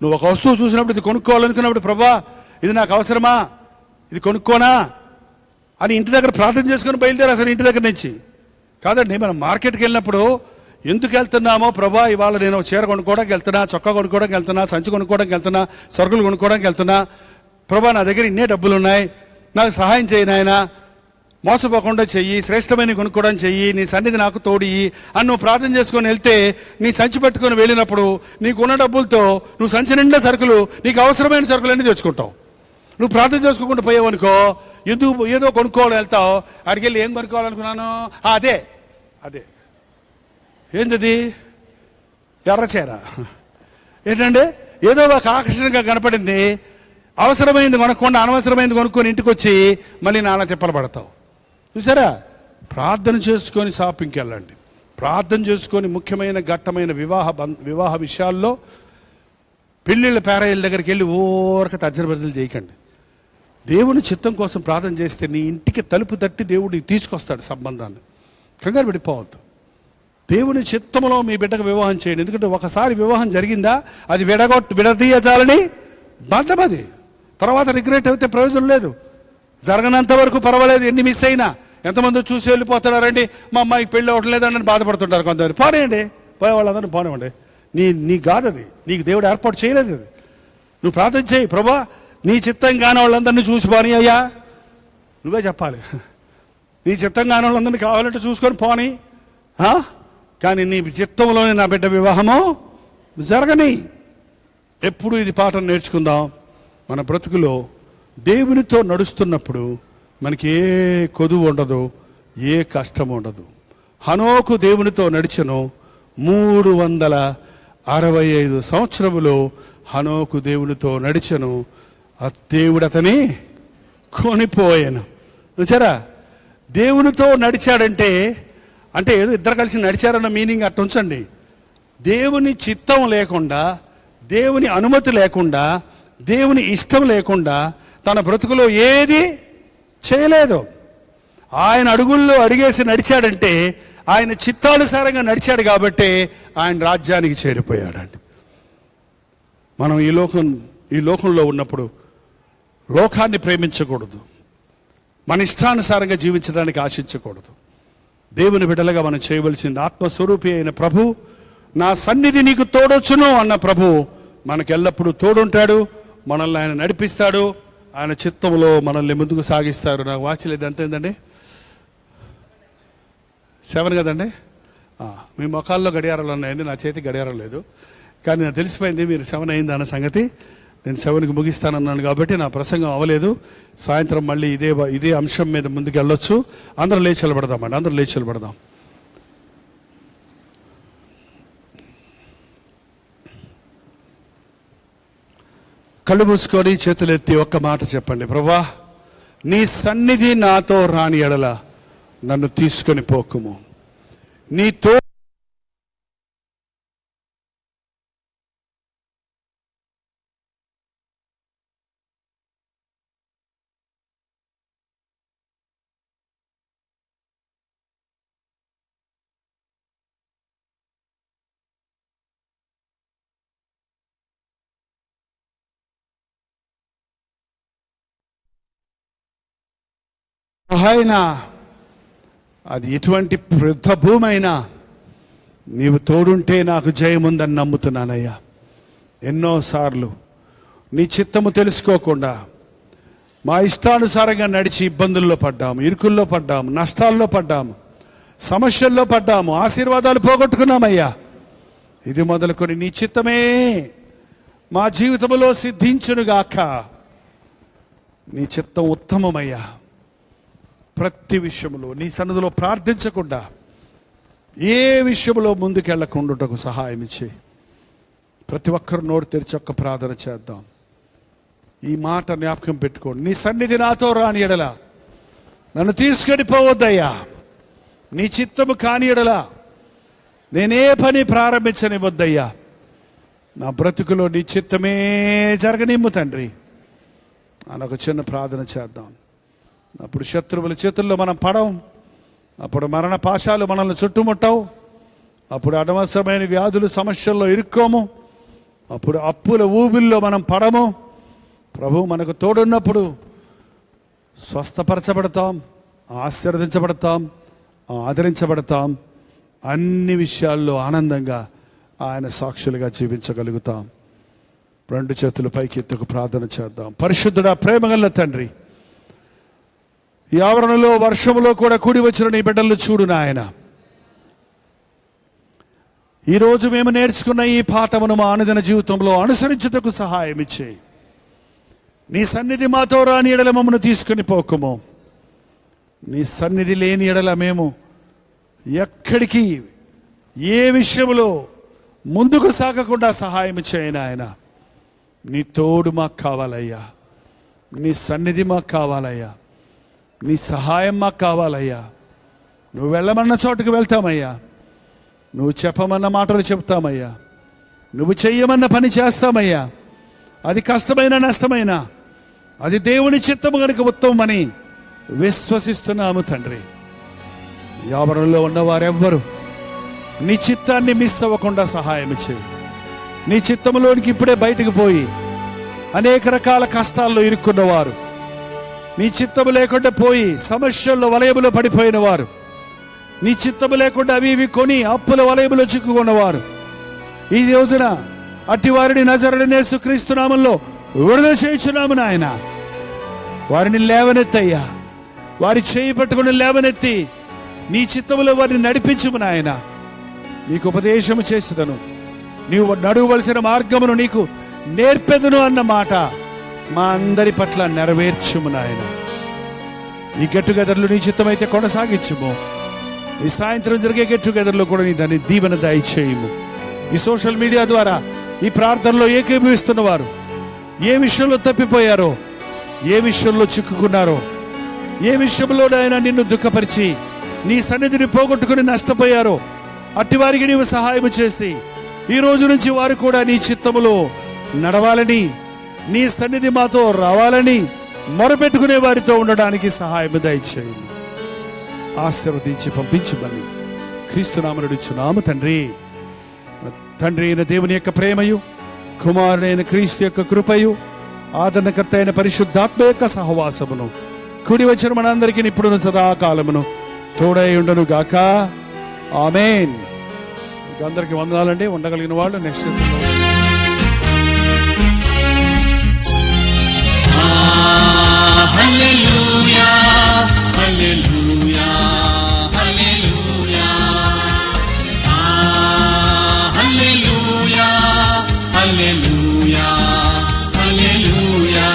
నువ్వు ఒక వస్తువు చూసినప్పుడు ఇది కొనుక్కోవాలనుకున్నప్పుడు, ప్రభా ఇది నాకు అవసరమా, ఇది కొనుక్కోనా అని ఇంటి దగ్గర ప్రార్థన చేసుకుని బయలుదేరా. అసలు ఇంటి దగ్గర నుంచి కాదండి, మనం మార్కెట్కి వెళ్ళినప్పుడు ఎందుకు వెళ్తున్నామో, ప్రభా ఇవాళ నేను చీర కొనుక్కోవడానికి వెళ్తున్నా, చొక్కా కొనుక్కోవడానికి వెళ్తున్నా, సంచి కొనుక్కోవడానికి వెళ్తున్నా, సరుకులు కొనుక్కోవడానికి వెళ్తున్నా, ప్రభా నా దగ్గర ఇన్నే డబ్బులు ఉన్నాయి, నాకు సహాయం చేయి నాయన, మోసపోకుండా చెయ్యి, శ్రేష్టమైన కొనుక్కోవడం చెయ్యి, నీ సన్నిధి నాకు తోడి అని నువ్వు ప్రార్థన చేసుకొని వెళ్తే, నీ సంచి పెట్టుకొని వెళ్ళినప్పుడు నీకున్న డబ్బులతో నువ్వు సంచి నిండా సరుకులు, నీకు అవసరమైన సరుకులన్నీ తెచ్చుకుంటావు. నువ్వు ప్రార్థన చేసుకోకుండా పోయావనుకో, ఏదో కొనుక్కోవాలి వెళ్తావు, అడిగి వెళ్ళి ఏం కొనుక్కోవాలనుకున్నాను, అదే ఏంటది, ఎర్రచీర ఏంటంటే ఏదో ఒక ఆకర్షణగా కనపడింది, అవసరమైంది కొనకుండా అనవసరమైంది కొనుక్కొని ఇంటికి వచ్చి మళ్ళీ నాన్న తిప్పలు పడతావు. చూసారా? ప్రార్థన చేసుకొని షాపింగ్కి వెళ్ళండి. ప్రార్థన చేసుకొని ముఖ్యమైన ఘట్టమైన వివాహ విషయాల్లో పెళ్ళిళ్ళ పేరాయిల దగ్గరికి వెళ్ళి ఊరక తర్జనభర్జనలు చేయకండి. దేవుని చిత్తం కోసం ప్రార్థన చేస్తే నీ ఇంటికి తలుపు తట్టి దేవుడు తీసుకొస్తాడు సంబంధాన్ని. కంగారు పడిపోవద్దు. దేవుని చిత్తంలో మీ బిడ్డకు వివాహం చేయండి. ఎందుకంటే ఒకసారి వివాహం జరిగిందా అది విడదీయజాలని బంధం. అది తర్వాత రిగ్రెట్ అయితే ప్రయోజనం లేదు. జరగనంత వరకు పర్వాలేదు, ఎన్ని మిస్ అయినా. ఎంతమంది చూసి వెళ్ళిపోతున్నారండి, మా అమ్మాయికి పెళ్ళి అవ్వట్లేదని బాధపడుతుంటారు కొంతమంది. పోనేయండి, పోయే వాళ్ళందరినీ పోనివ్వండి. నీ కాదు అది, నీకు దేవుడు ఏర్పాటు చేయలేదు అది. నువ్వు ప్రార్థన చేయి, ప్రభా నీ చిత్తం కాని వాళ్ళందరినీ చూసి పోనీ అయ్యా. నువ్వే చెప్పాలి, నీ చిత్తం కాని వాళ్ళందరినీ కావాలంటే చూసుకొని పోనీ. కానీ నీ చిత్తంలోనే నా బిడ్డ వివాహము జరగని. ఎప్పుడు ఇది పాఠం నేర్చుకుందాం. మన బ్రతుకులో దేవునితో నడుస్తున్నప్పుడు మనకి ఏ కొదువు ఉండదు, ఏ కష్టం ఉండదు. హనోకు దేవునితో నడిచెను 365 సంవత్సరములు. హనోకు దేవునితో నడిచెను, ఆ దేవుడు అతని కొనిపోయాను. చూసారా? దేవునితో నడిచాడంటే అంటే ఏదో ఇద్దరు కలిసి నడిచారన్న మీనింగ్ అట్ట ఉంచండి. దేవుని చిత్తం లేకుండా, దేవుని అనుమతి లేకుండా, దేవుని ఇష్టం లేకుండా తన బ్రతుకులో ఏది చేయలేదు. ఆయన అడుగుల్లో అడిగేసి నడిచాడంటే ఆయన చిత్తానుసారంగా నడిచాడు కాబట్టి ఆయన రాజ్యానికి చేరిపోయాడండి. మనం ఈ లోకంలో ఉన్నప్పుడు లోకాన్ని ప్రేమించకూడదు, మన ఇష్టానుసారంగా జీవించడానికి ఆశించకూడదు. దేవుని బిడ్డలుగా మనం చేయవలసింది, ఆత్మస్వరూపి అయిన ప్రభు నా సన్నిధి నీకు తోడొచ్చును అన్న ప్రభు మనకు ఎల్లప్పుడూ తోడుంటాడు. మనల్ని ఆయన నడిపిస్తాడు, ఆయన చిత్తంలో మనల్ని ముందుకు సాగిస్తారు. నాకు వాచ్ లేదు, ఎంత అయిందండి? 7 కదండి. మీ మొఖాల్లో గడియారాలు ఉన్నాయండి, నా చేతి గడియారం లేదు. కానీ నాకు తెలిసిపోయింది మీరు 7 అయింది అన్న సంగతి. నేను 7కి ముగిస్తానన్నాను కాబట్టి నా ప్రసంగం అవ్వలేదు. సాయంత్రం మళ్ళీ ఇదే అంశం మీద ముందుకు వెళ్ళొచ్చు. అందరూ లేచి నిలబడదామండి, అందరూ లేచి నిలబడదాం. కళ్ళు మూసుకొని చేతులెత్తి ఒక్క మాట చెప్పండి. ప్రభువా నీ సన్నిధి నాతో రాని ఎడల నన్ను తీసుకొని పోకుము. నీతో అయినా అది ఎటువంటి వృద్ధ భూమి అయినా నీవు తోడుంటే నాకు జయముందని నమ్ముతున్నానయ్యా. ఎన్నోసార్లు నీ చిత్తము తెలుసుకోకుండా మా ఇష్టానుసారంగా నడిచి ఇబ్బందుల్లో పడ్డాము, ఇరుకుల్లో పడ్డాము, నష్టాల్లో పడ్డాము, సమస్యల్లో పడ్డాము, ఆశీర్వాదాలు పోగొట్టుకున్నామయ్యా. ఇది మొదలుకొని నీ చిత్తమే మా జీవితంలో సిద్ధించునుగాక. నీ చిత్తం ఉత్తమమయ్యా. ప్రతి విషయంలో నీ సన్నిధిలో ప్రార్థించకుండా ఏ విషయంలో ముందుకెళ్లకుండాకు సహాయం ఇచ్చి ప్రతి ఒక్కరు నోరు తెరిచి ఒక్క ప్రార్థన చేద్దాం. ఈ మాట జ్ఞాపకం పెట్టుకోండి. నీ సన్నిధి నాతో రాని ఎడల నన్ను తీసుకొని పోవద్దయ్యా. నీ చిత్తము కాని ఎడల నేనే పని ప్రారంభించనివద్దయ్యా. నా బ్రతుకులో నీ చిత్తమే జరగనిమ్ము తండ్రి అని ఒక చిన్న ప్రార్థన చేద్దాం. అప్పుడు శత్రువుల చేతుల్లో మనం పడం, అప్పుడు మరణ పాశాలు మనల్ని చుట్టుముట్టవు, అప్పుడు అనవసరమైన వ్యాధులు సమస్యల్లో ఇరుక్కోము, అప్పుడు అప్పుల ఊబిల్లో మనం పడము. ప్రభు మనకు తోడున్నప్పుడు స్వస్థపరచబడతాం, ఆశీర్వదించబడతాం, ఆదరించబడతాం. అన్ని విషయాల్లో ఆనందంగా ఆయన సాక్షులుగా జీవించగలుగుతాం. 2 చేతులు పైకి ఎత్తుకు ప్రార్థన చేద్దాం. పరిశుద్ధుడా, ప్రేమగల తండ్రి, ఈ ఆవరణలో వర్షములో కూడా కూడి వచ్చిన నీ బిడ్డలను చూడు నాయన. ఈరోజు మేము నేర్చుకున్న ఈ పాఠమును మా అనుదిన జీవితంలో అనుసరించుటకు సహాయం ఇచ్చేయి. నీ సన్నిధి మాతో రాని ఎడల మమ్మను తీసుకుని పోకుము. నీ సన్నిధి లేని ఎడల మేము ఎక్కడికి ఏ విషయంలో ముందుకు సాగకుండా సహాయం చేయను ఆయన. నీ తోడు మాకు కావాలయ్యా, నీ సన్నిధి మాకు కావాలయ్యా, నీ సహాయం మాకు కావాలయ్యా. నువ్వు వెళ్ళమన్న చోటుకు వెళ్తామయ్యా, నువ్వు చెప్పమన్న మాటలు చెప్తామయ్యా, నువ్వు చెయ్యమన్న పని చేస్తామయ్యా. అది కష్టమైన నష్టమైన అది దేవుని చిత్తము కనుక ఉత్తమమని విశ్వసిస్తున్నాము తండ్రి. ఈ ఆవరణలో ఉన్నవారెవ్వరూ నీ చిత్తాన్ని మిస్ అవ్వకుండా సహాయం చేయి. నీ చిత్తములోనికి ఇప్పుడే బయటకు పోయి అనేక రకాల కష్టాల్లో ఇరుక్కున్నవారు, నీ చిత్తము లేకుండా పోయి సమస్యల్లో వలయములో పడిపోయిన వారు, నీ చిత్తము లేకుండా అవి ఇవి కొని అప్పుల వలయములో చిక్కుకున్నవారు, ఈ రోజున అట్టి వారిని నజరేయుడైన యేసుక్రీస్తు నామములో విడుదల చేయుచున్నాము నాయన. వారిని లేవనెత్తయ్యా, వారి చేయి పట్టుకుని లేవనెత్తి నీ చిత్తములో వారిని నడిపించుము నాయన. నీకు ఉపదేశము చేసేదను, నీవు నడవవలసిన మార్గమును నీకు నేర్పెదను అన్న మాట మా అందరి పట్ల నెరవేర్చుము నాయన. ఈ గెట్ టుగెదర్లు నీ చిత్తమైతే కొనసాగించుము. ఈ సాయంత్రం జరిగే గెట్ టుగెదర్లో కూడా నీ దాన్ని దీవెన దయచేయము. ఈ సోషల్ మీడియా ద్వారా ఈ ప్రార్థనలో ఏకీభవిస్తున్న వారు ఏ విషయంలో తప్పిపోయారో, ఏ విషయంలో చిక్కుకున్నారో, ఏ విషయంలోనైనా నిన్ను దుఃఖపరిచి నీ సన్నిధిని పోగొట్టుకుని నష్టపోయారో అట్టి వారికి నీవు సహాయం చేసి ఈ రోజు నుంచి వారు కూడా నీ చిత్తములో నడవాలని, నీ సన్నిధి మాతో రావాలని మొరపెట్టుకునే వారితో ఉండడానికి సహాయం దయచేయండి. ఆశీర్వదించి పంపించమని క్రీస్తునామమున అడుగుచున్నాము తండ్రి. తండ్రి అయిన దేవుని యొక్క ప్రేమయు, కుమారుడైన క్రీస్తు యొక్క కృపయు, ఆదరణకర్త అయిన పరిశుద్ధాత్మ యొక్క సహవాసమును కూడి వచ్చిన మనందరికీ ఇప్పుడును సదాకాలమును తోడై ఉండును గాక. ఆమేన్. అందరికి వందనాలండి. ఉండగలిగిన వాళ్ళు నెక్స్ట్ హల్లెలూయా హల్లెలూయా హల్లెలూయా హల్లెలూయా హల్లెలూయా హల్లెలూయా.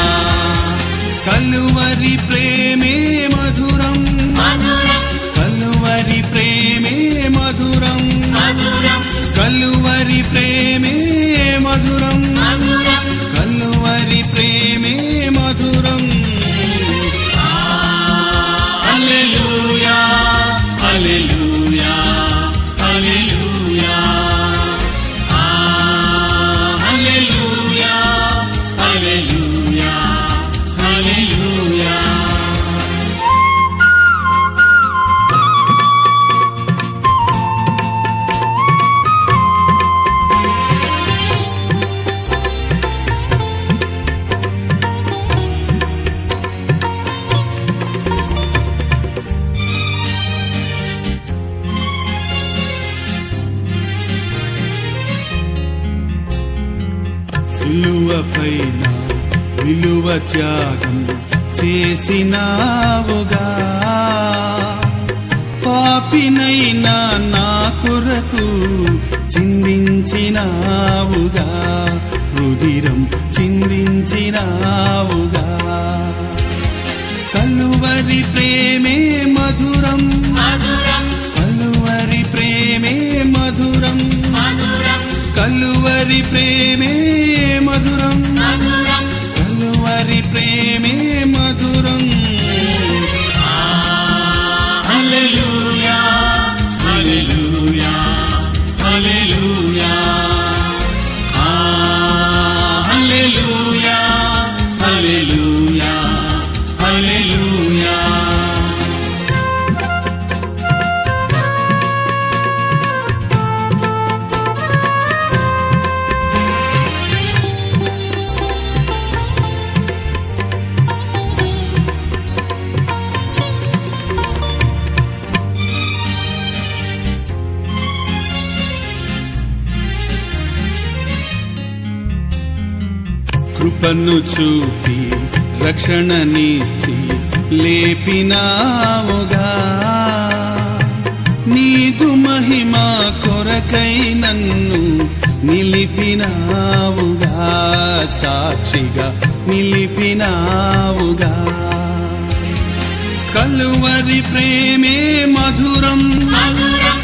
కలువరి ప్రేమే మధురం మధురం, కలువరి ప్రేమే మధురం మధురం, కలువరి ప్రేమే మధురం మధురం, కలువరి ప్రేమే మధురం. హల్లెలూయా హల్లెలూయా హల్లెలూయా హల్లెలూయా హల్లెలూయా హల్లెలూయా. సిలువపైన విలువ త్యాగం చేసినావుగా, పాపినైనా నా కొరకు చిందించినావుగా, రుధిరం చిందించినావుగా. కలువరి ప్రేమే మధురం మధురం, కలువరి ప్రేమే మధురం మధురం, కలువరి ప్రేమే మధురం మధురం, కలువరి ప్రేమే మధురం. హల్లెలూయా హల్లెలూయా హల్లెలూయా హల్లెలూయా హల్లెలూయా హల్లెలూయా. కృపను చూపి రక్షణనిచ్చి లేపినావుగా, నీదు మహిమ కొరకై నన్ను నిలిపినావుగా, సాక్షిగా నిలిపినావుగా. కలువరి ప్రేమే మధురం మధురం,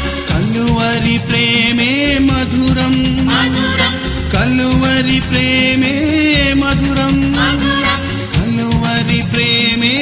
కలువరి ప్రేమే మధురం కలువరి ప్రేమే మధురం కలువరి ప్రేమే